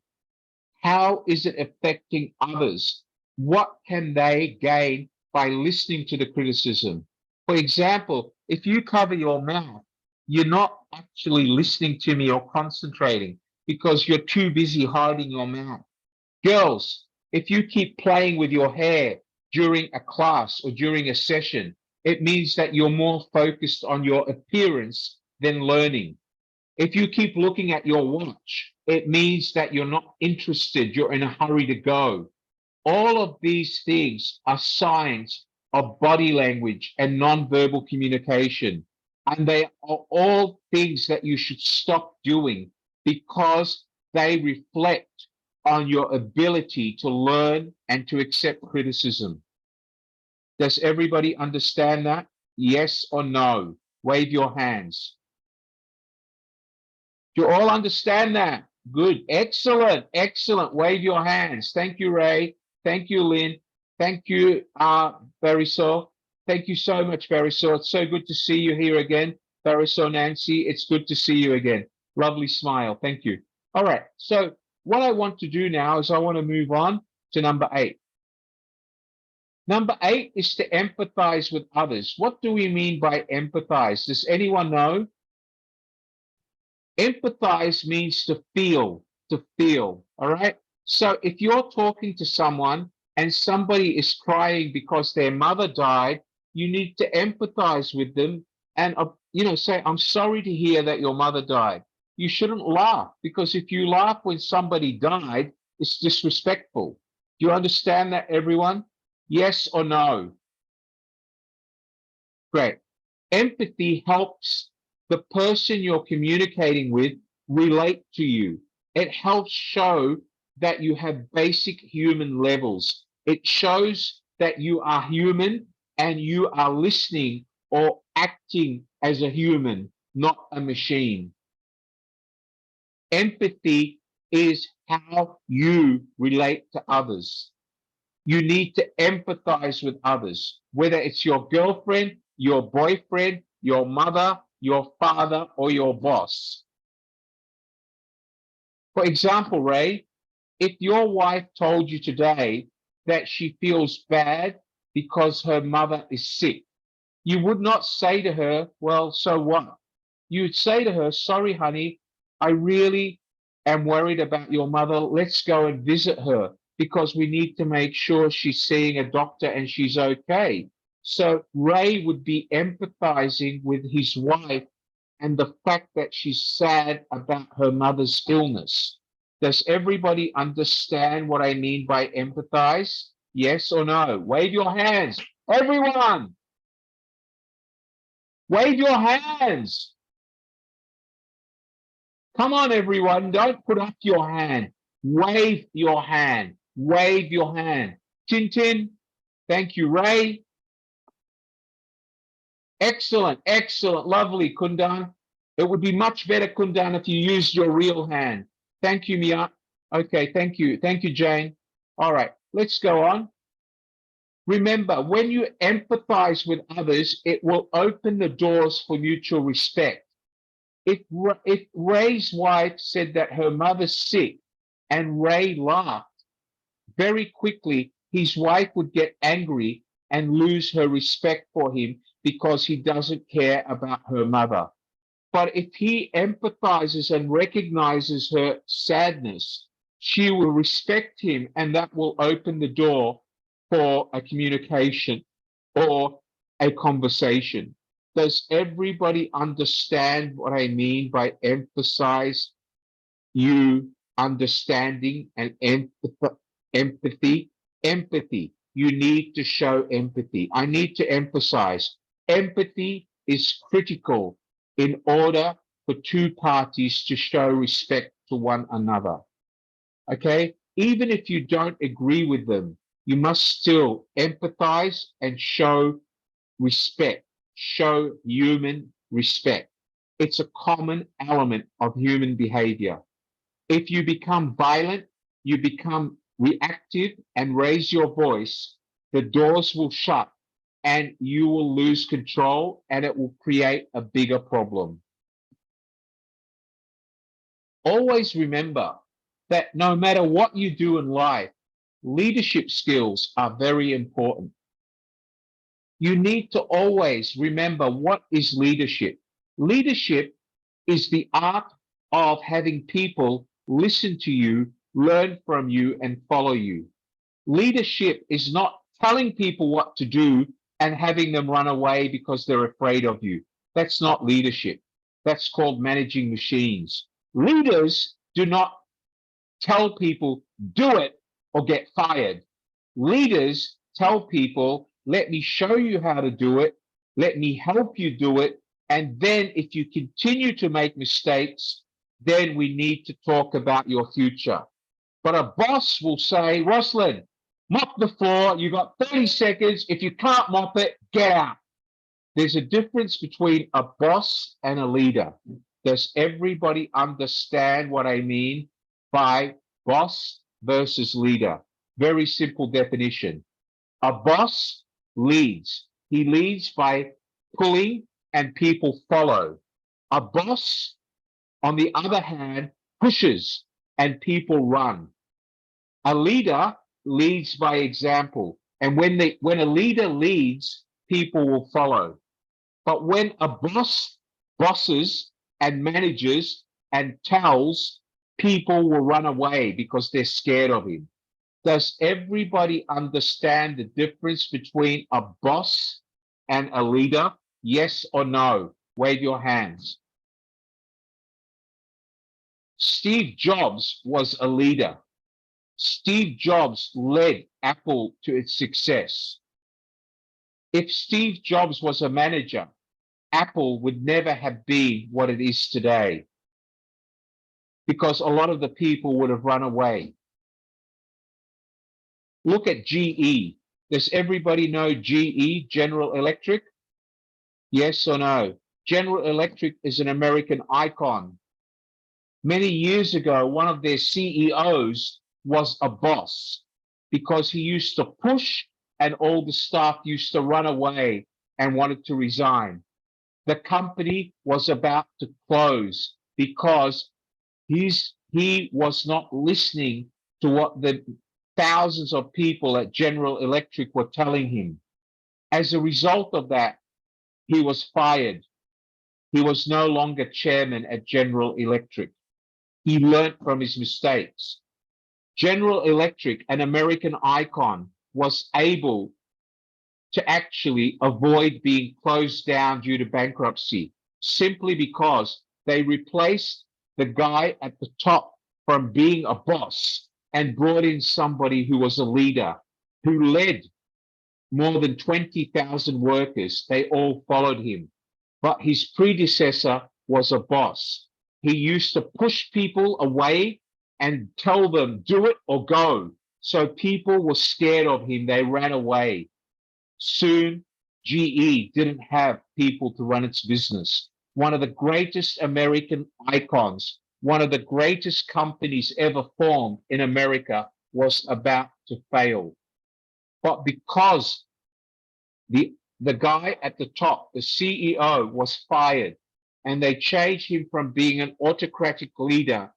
How is it affecting others? What can they gain by listening to the criticism? For example, if you cover your mouth, you're not actually listening to me or concentrating because you're too busy hiding your mouth. Girls, if you keep playing with your hair during a class or during a session, it means that you're more focused on your appearance than learning. If you keep looking at your watch, it means that you're not interested, you're in a hurry to go. All of these things are signs of body language and nonverbal communication. And they are all things that you should stop doing because they reflect on your ability to learn and to accept criticism. Does everybody understand that? Yes or no? Wave your hands. Do you all understand that? Good. Excellent. Excellent. Wave your hands. Thank you, Ray. Thank you, Lynn. Thank you, Barisol. Thank you so much, Barisol. It's so good to see you here again. Barisol, Nancy, it's good to see you again. Lovely smile. Thank you. All right. So what I want to do now is I want to move on to number 8. Number 8 is to empathize with others. What do we mean by empathize? Does anyone know? Empathize means to feel, all right? So if you're talking to someone and somebody is crying because their mother died, you need to empathize with them and, say, I'm sorry to hear that your mother died. You shouldn't laugh because if you laugh when somebody died, it's disrespectful. Do you understand that, everyone? Yes or no? Great. Empathy helps the person you're communicating with relate to you. It helps show that you have basic human levels. It shows that you are human and you are listening or acting as a human, not a machine. Empathy is how you relate to others. You need to empathize with others, whether it's your girlfriend, your boyfriend, your mother, your father, or your boss. For example, Ray, if your wife told you today that she feels bad because her mother is sick, you would not say to her, well, so what? You'd say to her, sorry, honey, I really am worried about your mother. Let's go and visit her because we need to make sure she's seeing a doctor and she's okay. So Ray would be empathizing with his wife and the fact that she's sad about her mother's illness. Does everybody understand what I mean by empathize? Yes or no? Wave your hands. Everyone, wave your hands. Come on, everyone. Don't put up your hand. Wave your hand. Wave your hand. Tintin. Thank you, Ray. Excellent, excellent, lovely, Kundan. It would be much better, Kundan, if you used your real hand. Thank you, Mia. Okay, thank you. Thank you, Jane. All right, let's go on. Remember, when you empathize with others, it will open the doors for mutual respect. If Ray's wife said that her mother's sick and Ray laughed, very quickly his wife would get angry and lose her respect for him because he doesn't care about her mother. But if he empathizes and recognizes her sadness, she will respect him, and that will open the door for a communication or a conversation. Does everybody understand what I mean by emphasize? You understanding and empathy. Empathy. You need to show empathy. I need to emphasize empathy is critical in order for two parties to show respect to one another. Okay? Even if you don't agree with them, you must still empathize and show respect, show human respect. It's a common element of human behavior. If you become violent, you become reactive and raise your voice, the doors will shut and you will lose control, and it will create a bigger problem. Always remember that no matter what you do in life, leadership skills are very important. You need to always remember, what is leadership? Leadership is the art of having people listen to you, learn from you, and follow you. Leadership is not telling people what to do and having them run away because they're afraid of you. That's not leadership. That's called managing machines. Leaders do not tell people, do it or get fired. Leaders tell people, let me show you how to do it. Let me help you do it. And then if you continue to make mistakes, then we need to talk about your future. But a boss will say, Roslyn, mop the floor. You got 30 seconds. If you can't mop it, get out. There's a difference between a boss and a leader. Does everybody understand what I mean by boss versus leader? Very simple definition. A boss leads. He leads by pulling and people follow. A boss, on the other hand, pushes and people run. A leader leads by example. And when a leader leads, people will follow. But when a boss bosses and manages and tells, people will run away because they're scared of him. Does everybody understand the difference between a boss and a leader? Yes or no? Wave your hands. Steve Jobs was a leader. Steve Jobs led Apple to its success. If Steve Jobs was a manager, Apple would never have been what it is today, because a lot of the people would have run away. Look at GE. Does everybody know GE, General Electric? Yes or no? General Electric is an American icon. Many years ago, one of their CEOs was a boss because he used to push and all the staff used to run away and wanted to resign. The company was about to close because he was not listening to what the thousands of people at General Electric were telling him. As a result of that, he was fired. He was no longer chairman at General Electric. He learned from his mistakes. General Electric, an American icon, was able to actually avoid being closed down due to bankruptcy, simply because they replaced the guy at the top from being a boss and brought in somebody who was a leader, who led more than 20,000 workers. They all followed him. But his predecessor was a boss. He used to push people away and tell them, do it or go. So people were scared of him. They ran away. Soon, GE didn't have people to run its business. One of the greatest American icons, one of the greatest companies ever formed in America, was about to fail. But because the guy at the top, the CEO, was fired, and they changed him from being an autocratic leader,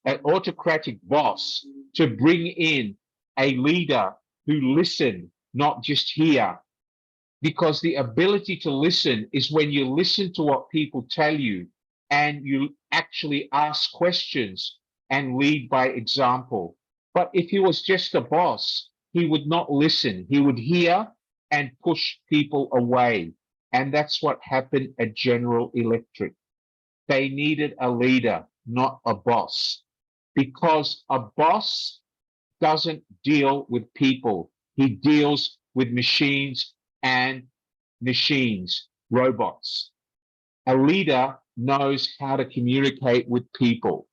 an autocratic boss, to bring in a leader who listened, not just hear. because the ability to listen is when you listen to what people tell you and you actually ask questions and lead by example. But if he was just a boss, he would not listen. He would hear and push people away. And that's what happened at General Electric. They needed a leader, not a boss, because a boss doesn't deal with people. He deals with machines and robots. A leader knows how to communicate with people.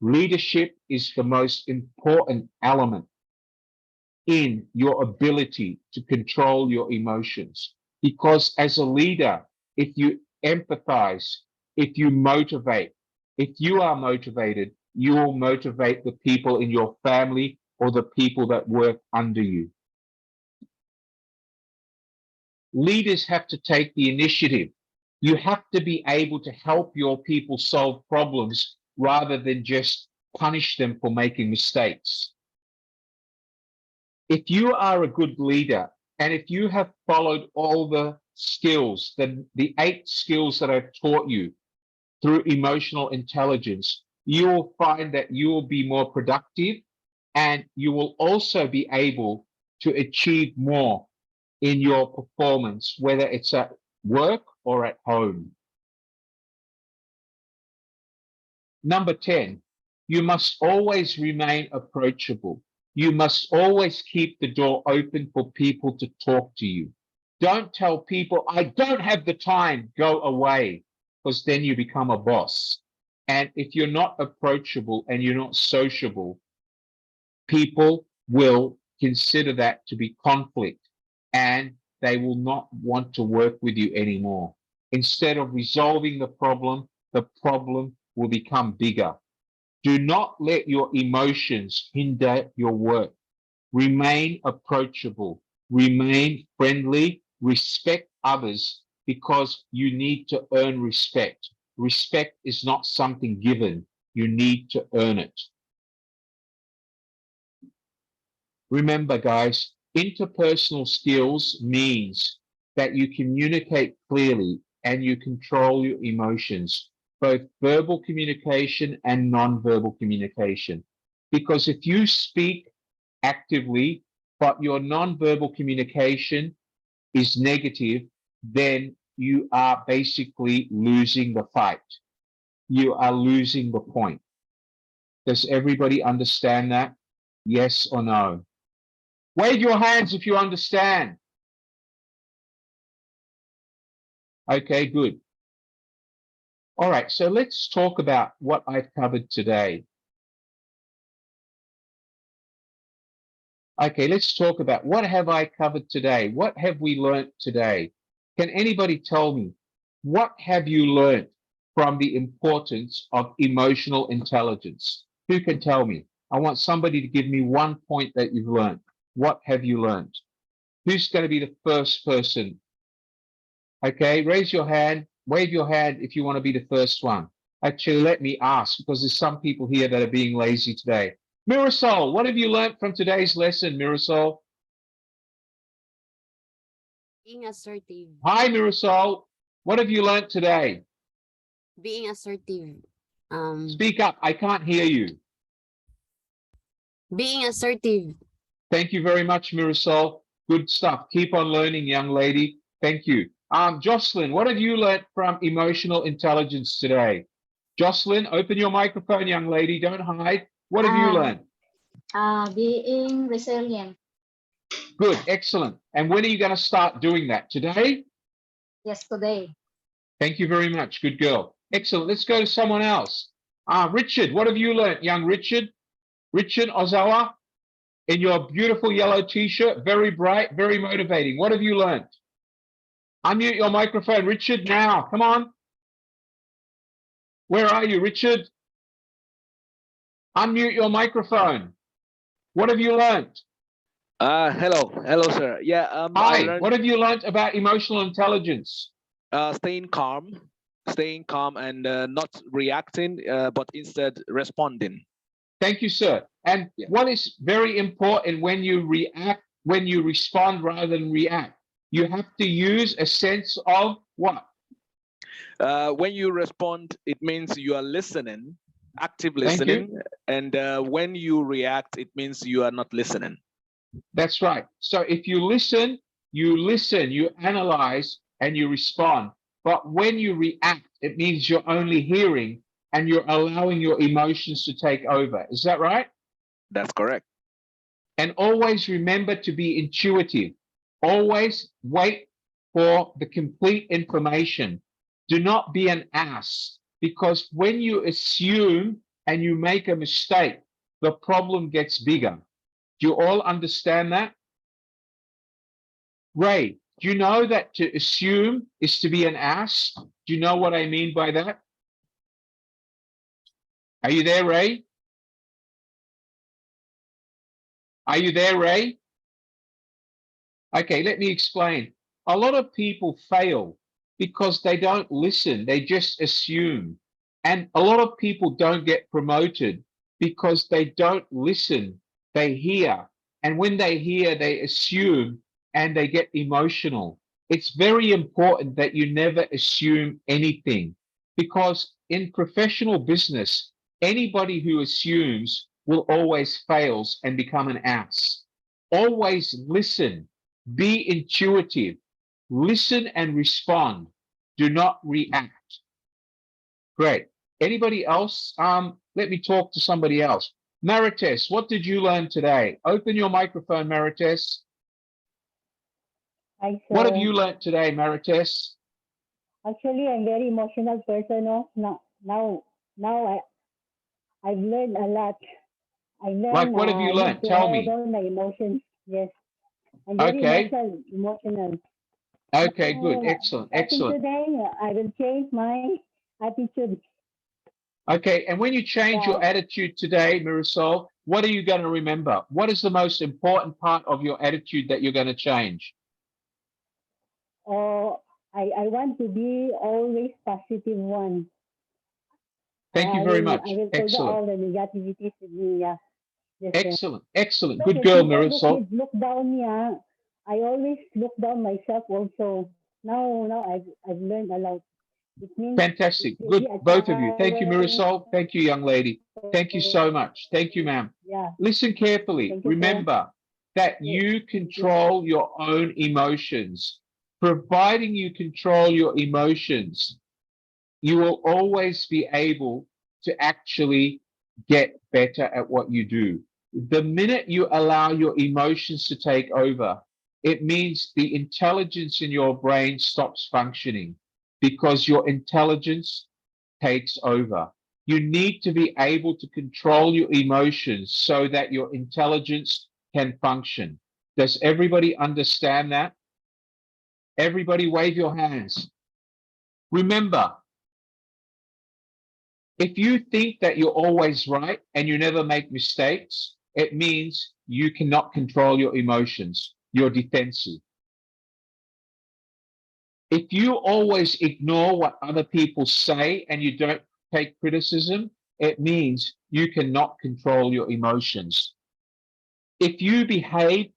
Leadership is the most important element in your ability to control your emotions. Because as a leader, if you empathize, if you motivate, if you are motivated, you will motivate the people in your family or the people that work under you. Leaders have to take the initiative. You have to be able to help your people solve problems rather than just punish them for making mistakes. If you are a good leader, and if you have followed all the skills, the 8 skills that I've taught you through emotional intelligence, you will find that you will be more productive, and you will also be able to achieve more in your performance, whether it's at work or at home. Number 10, you must always remain approachable. You must always keep the door open for people to talk to you. Don't tell people, I don't have the time, go away, because then you become a boss. And if you're not approachable and you're not sociable, people will consider that to be conflict and they will not want to work with you anymore. Instead of resolving the problem will become bigger. Do not let your emotions hinder your work. Remain approachable, remain friendly, respect others because you need to earn respect. Respect is not something given, you need to earn it. Remember, guys, interpersonal skills means that you communicate clearly and you control your emotions, both verbal communication and non-verbal communication. Because if you speak actively, but your non-verbal communication is negative, then you are basically losing the fight. You are losing the point. Does everybody understand that? Yes or no? Wave your hands if you understand. Okay, good. All right, so let's talk about what I've covered today. Okay, let's talk about what have I covered today? What have we learned today? Can anybody tell me, what have you learned from the importance of emotional intelligence? Who can tell me? I want somebody to give me one point that you've learned. What have you learned? Who's going to be the first person? Okay, raise your hand, wave your hand if you want to be the first one. Actually, let me ask, because there's some people here that are being lazy today. Mirasol, what have you learned from today's lesson, Mirasol? Being assertive. Hi, Mirasol. What have you learned today? Being assertive. Speak up. I can't hear you. Being assertive. Thank you very much, Mirasol. Good stuff. Keep on learning, young lady. Thank you. Jocelyn, what have you learned from emotional intelligence today? Jocelyn, open your microphone, young lady. Don't hide. What have you learned? Being resilient. Good, excellent. And when are you going to start doing that? Today? Yes, today. Thank you very much. Good girl. Excellent. Let's go to someone else. Richard, what have you learned, young Richard? Richard Ozawa, in your beautiful yellow t-shirt, very bright, very motivating. What have you learned? Unmute your microphone, Richard, now. Come on. Where are you, Richard? Unmute your microphone. What have you learned? Hello, sir. Yeah. Hi. What have you learned about emotional intelligence? Staying calm and not reacting, but instead responding. Thank you, sir. And what is very important when you react, when you respond rather than react? You have to use a sense of what? When you respond, it means you are listening, active Thank you. listening. And when you react, it means you are not listening. That's right. So if you listen, you analyze, and you respond. But when you react, it means you're only hearing and you're allowing your emotions to take over. Is that right? That's correct. And always remember to be intuitive. Always wait for the complete information. Do not be an ass, because when you assume and you make a mistake, the problem gets bigger. Do you all understand that? Ray, do you know that to assume is to be an ass? Do you know what I mean by that? Are you there, Ray? Are you there, Ray? Okay, let me explain. A lot of people fail because they don't listen. They just assume. And a lot of people don't get promoted because they don't listen. They hear. And when they hear, they assume and they get emotional. It's very important that you never assume anything, because in professional business, anybody who assumes will always fail and become an ass. Always listen. Be intuitive. Listen and respond. Do not react. Great. Anybody else? Let me talk to somebody else. Marites, what did you learn today? Open your microphone, Marites. What have you learned today, Marites? Actually, I'm very emotional person. Now I've learned a lot. I learned. Like, what have you learned? To Tell hold me. on my emotions. Yes. I'm very emotional. Okay, good. Excellent. Excellent. Today, I will change my attitude. Okay, and when you change your attitude today, Marisol, what are you going to remember? What is the most important part of your attitude that you're going to change? I want to be always positive one. Thank you very much. I will forget all the negativities with me. Yeah. Yes, excellent. Excellent. So good girl, all the Marisol. kids look down me. I always look down myself also. Now I've learned a lot. It means Fantastic. Good, both of you. Thank you, Marisol. Thank you, young lady. Thank you so much. Thank you, ma'am. Yeah. Listen carefully. Remember that you control your own emotions. Providing you control your emotions, you will always be able to actually get better at what you do. The minute you allow your emotions to take over, it means the intelligence in your brain stops functioning, because your intelligence takes over. You need to be able to control your emotions so that your intelligence can function. Does everybody understand that? Everybody wave your hands. Remember, if you think that you're always right and you never make mistakes, it means you cannot control your emotions. You're defensive. If you always ignore what other people say and you don't take criticism, it means you cannot control your emotions. If you behave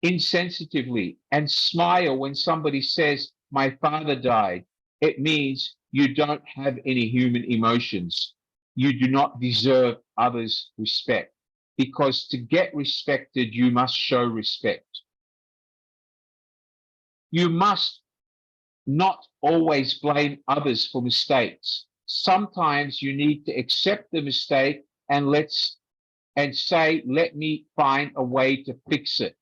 insensitively and smile when somebody says, "My father died," it means you don't have any human emotions. You do not deserve others' respect, because to get respected, you must show respect. You must not always blame others for mistakes. Sometimes you need to accept the mistake and say, "Let me find a way to fix it."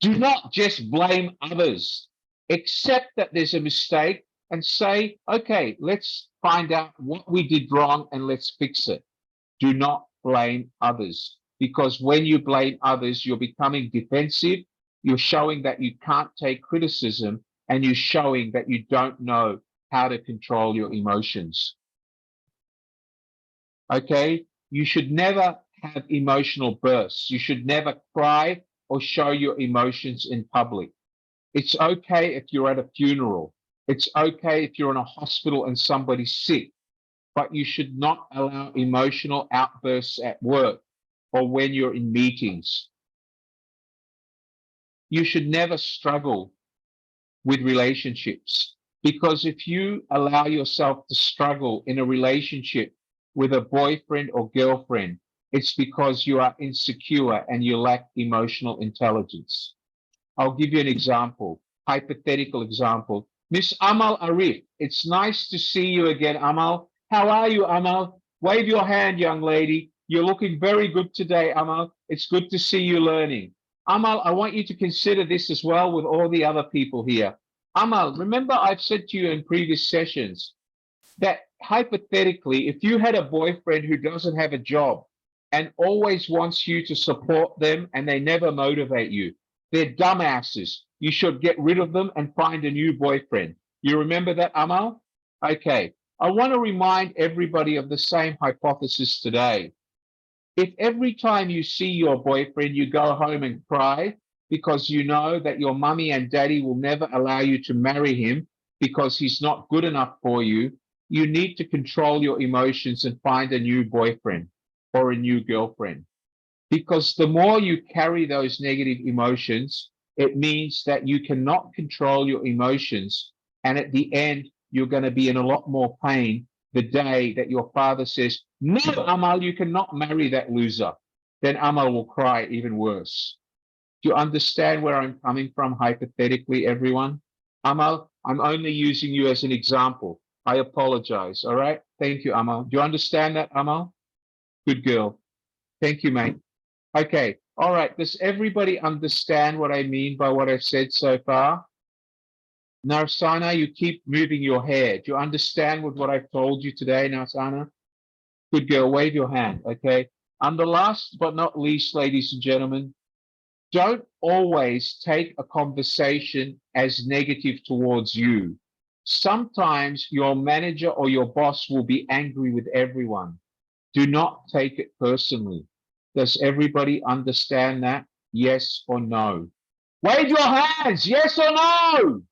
Do not just blame others. Accept that there's a mistake and say, "Okay, let's find out what we did wrong and let's fix it." Do not blame others, because when you blame others, you're becoming defensive. You're showing that you can't take criticism, and you're showing that you don't know how to control your emotions. Okay? You should never have emotional bursts. You should never cry or show your emotions in public. It's okay if you're at a funeral. It's okay if you're in a hospital and somebody's sick, but you should not allow emotional outbursts at work or when you're in meetings. you should never struggle with relationships, because if you allow yourself to struggle in a relationship with a boyfriend or girlfriend, it's because you are insecure and you lack emotional intelligence. I'll give you an example, hypothetical example. Miss Amal Arif, it's nice to see you again, Amal. How are you, Amal? Wave your hand, young lady. You're looking very good today, Amal. It's good to see you learning. Amal, I want you to consider this as well with all the other people here. Amal, remember I've said to you in previous sessions that hypothetically, if you had a boyfriend who doesn't have a job and always wants you to support them and they never motivate you, they're dumbasses. You should get rid of them and find a new boyfriend. You remember that, Amal? Okay. I want to remind everybody of the same hypothesis today. If every time you see your boyfriend, you go home and cry because you know that your mummy and daddy will never allow you to marry him because he's not good enough for you, you need to control your emotions and find a new boyfriend or a new girlfriend. Because the more you carry those negative emotions, it means that you cannot control your emotions. And at the end, you're going to be in a lot more pain the day that your father says, no, Amal, you cannot marry that loser. Then Amal will cry even worse. Do you understand where I'm coming from hypothetically, everyone? Amal, I'm only using you as an example. I apologize, all right? Thank you, Amal. Do you understand that, Amal? Good girl. Thank you, mate. Okay, all right. Does everybody understand what I mean by what I've said so far? Narsana, you keep moving your hair. Do you understand what I've told you today, Narsana? Good girl, wave your hand, okay? And the last but not least, ladies and gentlemen, don't always take a conversation as negative towards you. Sometimes your manager or your boss will be angry with everyone. Do not take it personally. Does everybody understand that? Yes or no? Wave your hands, yes or no?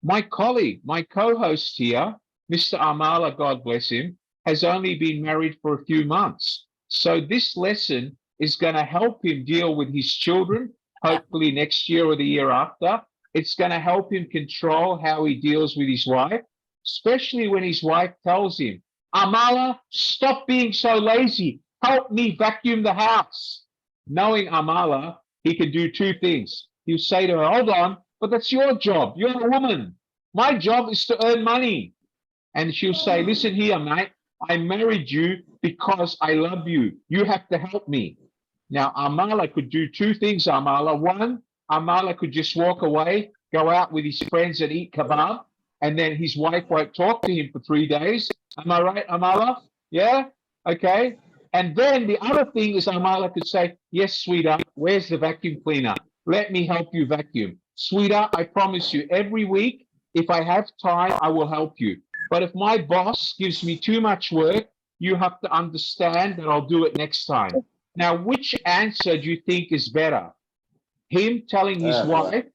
My colleague, my co-host here, Mr. Amala, God bless him, has only been married for a few months. So this lesson is going to help him deal with his children, hopefully next year or the year after. It's going to help him control how he deals with his wife, especially when his wife tells him, Amala, stop being so lazy. Help me vacuum the house. Knowing Amala, he can do two things. He'll say to her, hold on, but that's your job. You're a woman. My job is to earn money. And she'll say, listen here, mate, I married you because I love you. You have to help me. Now, Amala could do two things, Amala. One, Amala could just walk away, go out with his friends and eat kebab, and then his wife won't talk to him for 3 days. Am I right, Amala? Yeah? Okay. And then the other thing is Amala could say, yes, sweetheart, where's the vacuum cleaner? Let me help you vacuum. Sweetheart, I promise you, every week, if I have time, I will help you. But if my boss gives me too much work, you have to understand that I'll do it next time. Now, which answer do you think is better? Him telling his wife,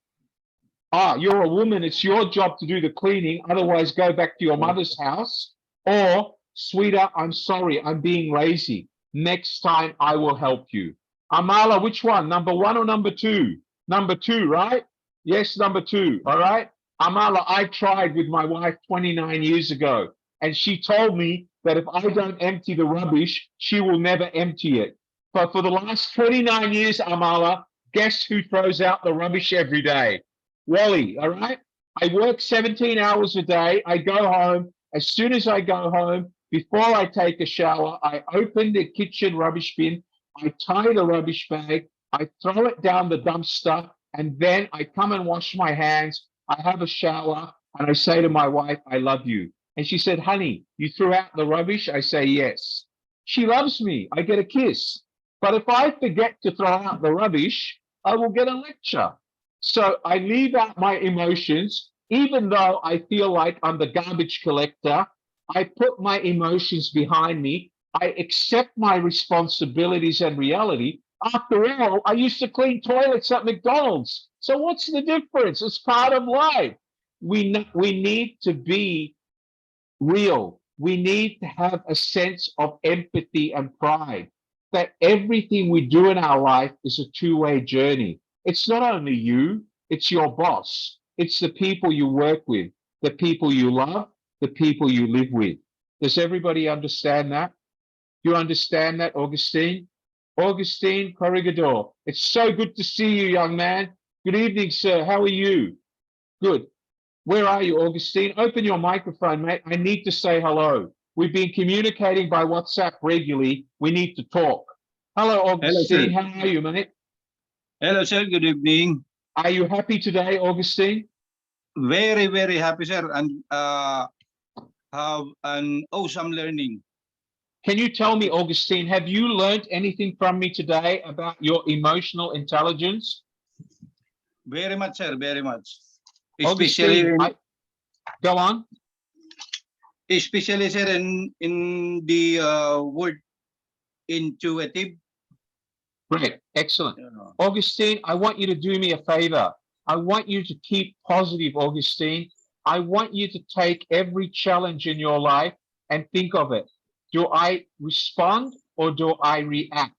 you're a woman, it's your job to do the cleaning, otherwise go back to your mother's house. Or, sweetheart, I'm sorry, I'm being lazy. Next time I will help you. Amala, which one? Number one or number two? Number two, right? Yes, number two, all right? Amala, I tried with my wife 29 years ago, and she told me that if I don't empty the rubbish, she will never empty it. But for the last 29 years, Amala, guess who throws out the rubbish every day? Wally, all right? I work 17 hours a day. I go home. As soon as I go home, before I take a shower, I open the kitchen rubbish bin, I tie the rubbish bag, I throw it down the dumpster, and then I come and wash my hands. I have a shower, and I say to my wife, I love you. And she said, honey, you threw out the rubbish? I say, yes. She loves me. I get a kiss. But if I forget to throw out the rubbish, I will get a lecture. So I leave out my emotions, even though I feel like I'm the garbage collector. I put my emotions behind me. I accept my responsibilities and reality. After all, I used to clean toilets at McDonald's. So what's the difference? It's part of life. We need to be real. We need to have a sense of empathy and pride. that everything we do in our life is a two-way journey. It's not only you, it's your boss, it's the people you work with, the people you love, the people you live with. Does everybody understand that? You understand that, Augustine? Augustine Corregidor, it's so good to see you, young man. Good evening, sir. How are you? Good. Where are you, Augustine? Open your microphone, mate. I need to say hello. We've been communicating by WhatsApp regularly. We need to talk. Hello, Augustine. Hello, How are you, mate? Hello, sir. Good evening. Are you happy today, Augustine? Very, very happy, sir, and have an awesome learning. Can you tell me, Augustine, have you learned anything from me today about your emotional intelligence? Very much, sir. Very much. Especially, Augustine, go on. Especially, sir, in the word intuitive. Great, excellent. Augustine, I want you to do me a favor. I want you to keep positive, Augustine. I want you to take every challenge in your life and think of it. Do I respond or do I react?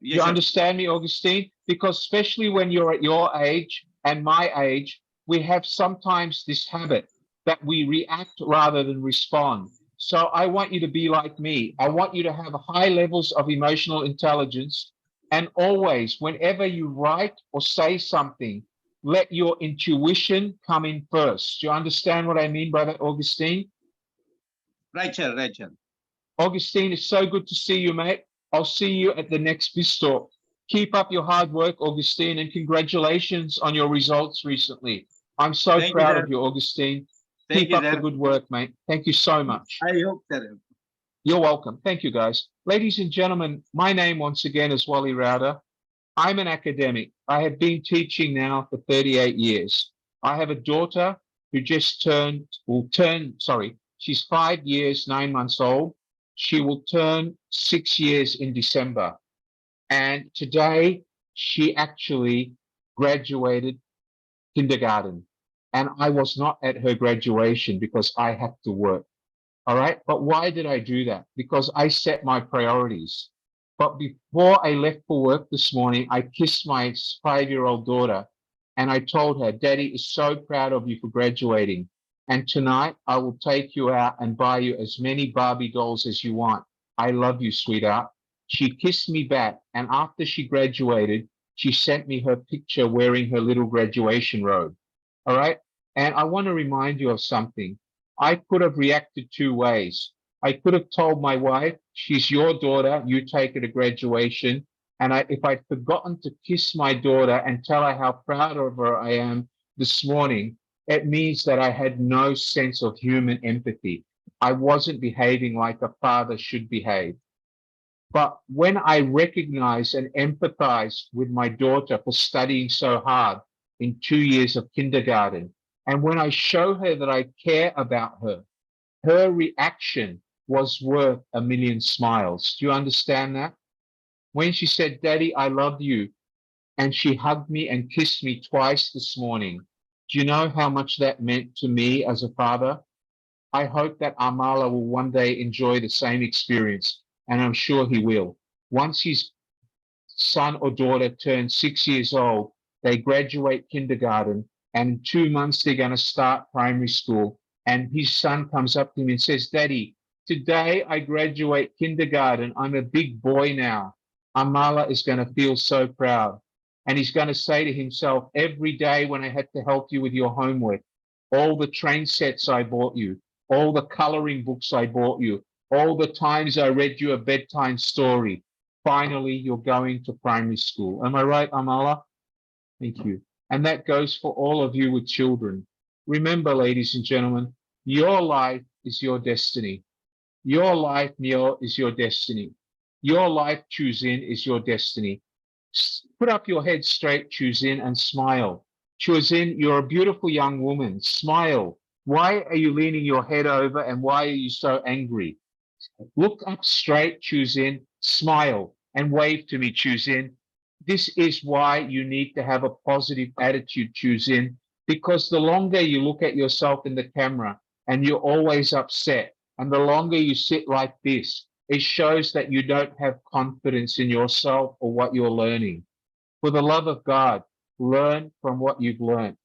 Yes, you sir. understand me, Augustine? Because especially when you're at your age and my age, we have sometimes this habit that we react rather than respond. So I want you to be like me. I want you to have high levels of emotional intelligence. And always, whenever you write or say something, let your intuition come in first. Do you understand what I mean by that, Augustine? Right, sir. Right, sir. Augustine, it's so good to see you, mate. I'll see you at the next Biztalk. Keep up your hard work, Augustine, and congratulations on your results recently. I'm so proud of you, Augustine. Keep up the good work, mate. Thank you so much. I hope that. You're welcome. Thank you, guys. Ladies and gentlemen, my name once again is Wally Rauder. I'm an academic. I have been teaching now for 38 years. I have a daughter who just she's 5 years, 9 months old. She will turn 6 years in December. And today she actually graduated kindergarten. And I was not at her graduation because I had to work. All right. But why did I do that? Because I set my priorities. But before I left for work this morning, I kissed my 5-year-old daughter and I told her, Daddy is so proud of you for graduating. And tonight I will take you out and buy you as many Barbie dolls as you want. I love you, sweetheart. She kissed me back. And after she graduated, she sent me her picture wearing her little graduation robe. All right. And I want to remind you of something. I could have reacted two ways. I could have told my wife, she's your daughter, you take her to graduation. And if I'd forgotten to kiss my daughter and tell her how proud of her I am this morning, it means that I had no sense of human empathy. I wasn't behaving like a father should behave. But when I recognize and empathize with my daughter for studying so hard in 2 years of kindergarten, and when I show her that I care about her, her reaction was worth a million smiles. Do you understand that? When she said, Daddy, I love you, and she hugged me and kissed me twice this morning, do you know how much that meant to me as a father? I hope that Amala will one day enjoy the same experience, and I'm sure he will. Once his son or daughter turns 6 years old, they graduate kindergarten, and in 2 months they're going to start primary school. And his son comes up to him and says, Daddy, today I graduate kindergarten. I'm a big boy now. Amala is going to feel so proud. And he's going to say to himself, every day when I had to help you with your homework, all the train sets I bought you, all the coloring books I bought you, all the times I read you a bedtime story, finally you're going to primary school. Am I right, Amala? Thank you. And that goes for all of you with children. Remember, ladies and gentlemen, your life is your destiny. Your life, Neil, is your destiny. Your life, choose in, is your destiny. Put up your head straight, choose in, and smile. Choose in, you're a beautiful young woman. Smile. Why are you leaning your head over and why are you so angry? Look up straight, choose in, smile, and wave to me, choose in. This is why you need to have a positive attitude, choose in, because the longer you look at yourself in the camera and you're always upset, and the longer you sit like this, it shows that you don't have confidence in yourself or what you're learning. For the love of God, learn from what you've learned.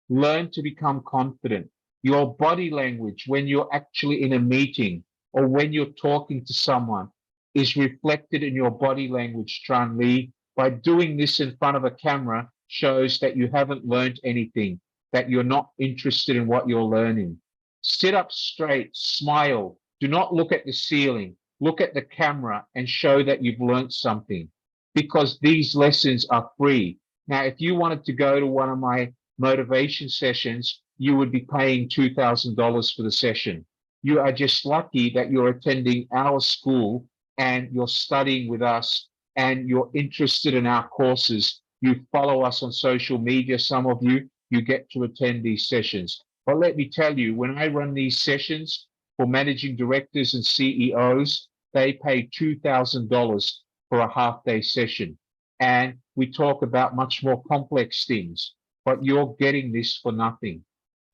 Learn to become confident. Your body language when you're actually in a meeting or when you're talking to someone is reflected in your body language, Tran Lee. By doing this in front of a camera shows that you haven't learned anything, that you're not interested in what you're learning. Sit up straight, smile. Do not look at the ceiling. Look at the camera and show that you've learned something, because these lessons are free. Now, if you wanted to go to one of my motivation sessions, you would be paying $2,000 for the session. You are just lucky that you're attending our school and you're studying with us and you're interested in our courses. You follow us on social media, some of you get to attend these sessions. But let me tell you, when I run these sessions for managing directors and CEOs, they pay $2,000 for a half-day session. And we talk about much more complex things, but you're getting this for nothing.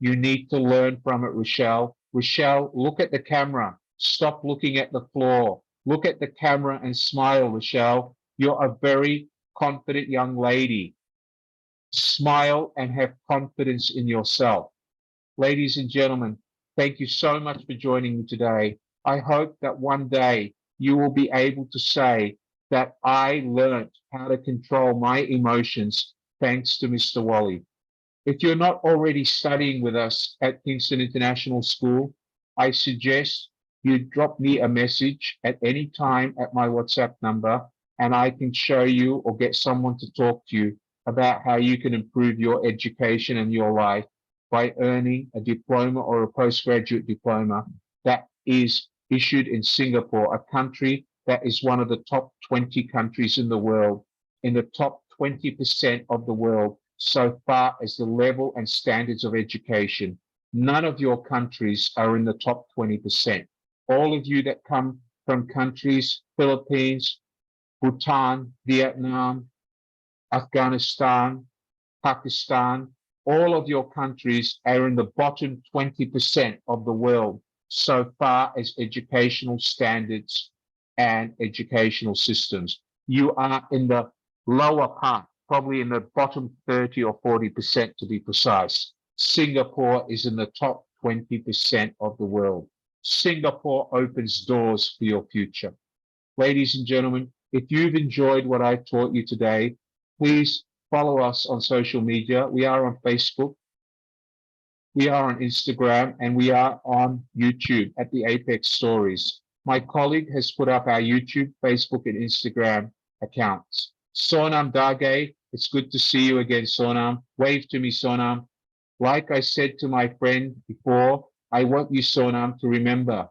You need to learn from it, Rochelle. Rochelle, look at the camera. Stop looking at the floor. Look at the camera and smile, Rochelle. You're a very confident young lady. Smile and have confidence in yourself. Ladies and gentlemen, thank you so much for joining me today. I hope that one day you will be able to say that I learned how to control my emotions thanks to Mr. Wally. If you're not already studying with us at Kingston International School, I suggest you drop me a message at any time at my WhatsApp number, and I can show you or get someone to talk to you about how you can improve your education and your life by earning a diploma or a postgraduate diploma that is issued in Singapore, a country that is one of the top 20 countries in the world, in the top 20% of the world, so far as the level and standards of education. None of your countries are in the top 20%. All of you that come from countries, Philippines, Bhutan, Vietnam, Afghanistan, Pakistan, all of your countries are in the bottom 20% of the world so far as educational standards and educational systems. You are in the lower part, probably in the bottom 30 or 40% to be precise. Singapore is in the top 20% of the world. Singapore opens doors for your future. Ladies and gentlemen, if you've enjoyed what I taught you today, please follow us on social media. We are on Facebook, we are on Instagram, and we are on YouTube at the Apex Stories. My colleague has put up our YouTube, Facebook, and Instagram accounts. Sonam Dage, it's good to see you again, Sonam. Wave to me, Sonam. Like I said to my friend before, I want you, Sonam, to remember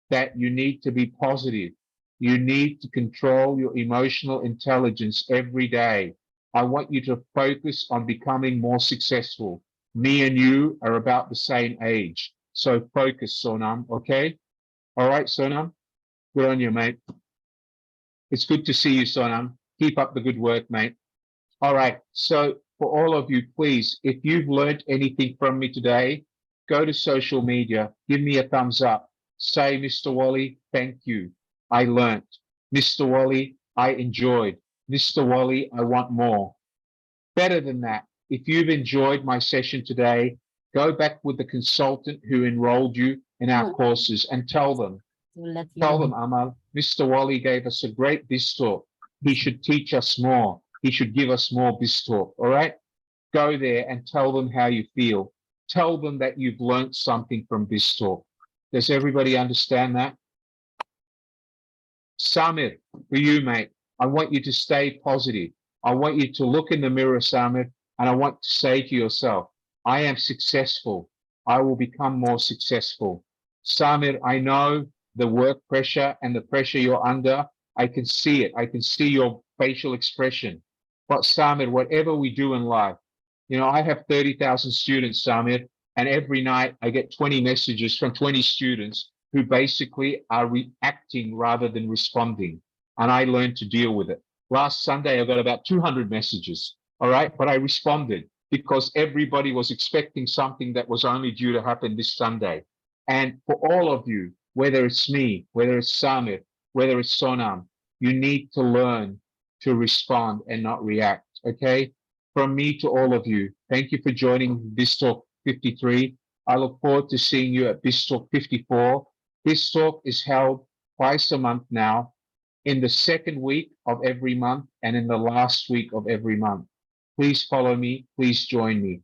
that you need to be positive. You need to control your emotional intelligence every day. I want you to focus on becoming more successful. Me and you are about the same age. So focus, Sonam, okay? All right, Sonam? Good on you, mate. It's good to see you, Sonam. Keep up the good work, mate. All right, so for all of you, please, if you've learned anything from me today, go to social media, give me a thumbs up. Say, Mr. Wally, thank you. I learned. Mr. Wally, I enjoyed. Mr. Wally, I want more. Better than that, if you've enjoyed my session today, go back with the consultant who enrolled you in our courses and tell them, Amal, Mr. Wally gave us a great Biztalk. He should teach us more. He should give us more Biztalk, all right? Go there and tell them how you feel. Tell them that you've learned something from Biztalk. Does everybody understand that? Samir, for you, mate, I want you to stay positive. I want you to look in the mirror, Samir, and I want to say to yourself, I am successful. I will become more successful. Samir, I know the work pressure and the pressure you're under. I can see it. I can see your facial expression. But Samir, whatever we do in life, you know, I have 30,000 students, Samir, and every night I get 20 messages from 20 students who basically are reacting rather than responding. And I learned to deal with it. Last Sunday, I got about 200 messages, all right? But I responded because everybody was expecting something that was only due to happen this Sunday. And for all of you, whether it's me, whether it's Samir, whether it's Sonam, you need to learn to respond and not react, okay? From me to all of you, thank you for joining Biztalk 53. I look forward to seeing you at Biztalk 54. Biztalk is held twice a month now, in the second week of every month and in the last week of every month. Please follow me, please join me.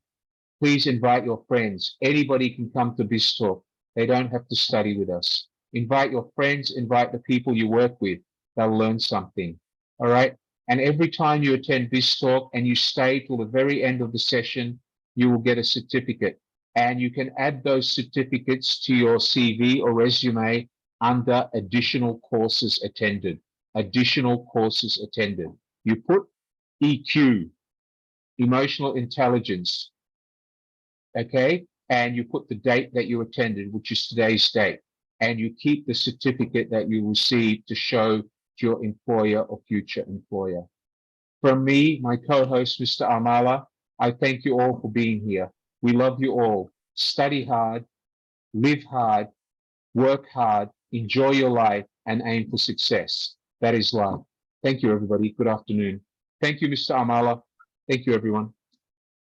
Please invite your friends. Anybody can come to Biztalk. They don't have to study with us. Invite your friends, invite the people you work with. They'll learn something, all right? And every time you attend Biztalk and you stay till the very end of the session, you will get a certificate. And you can add those certificates to your CV or resume under additional courses attended. Additional courses attended. You put EQ, emotional intelligence, okay? And you put the date that you attended, which is today's date. And you keep the certificate that you received to show to your employer or future employer. From me, my co-host, Mr. Amala, I thank you all for being here. We love you all. Study hard, live hard, work hard, enjoy your life, and aim for success. That is life. Thank you, everybody. Good afternoon. Thank you, Mr. Amala. Thank you, everyone.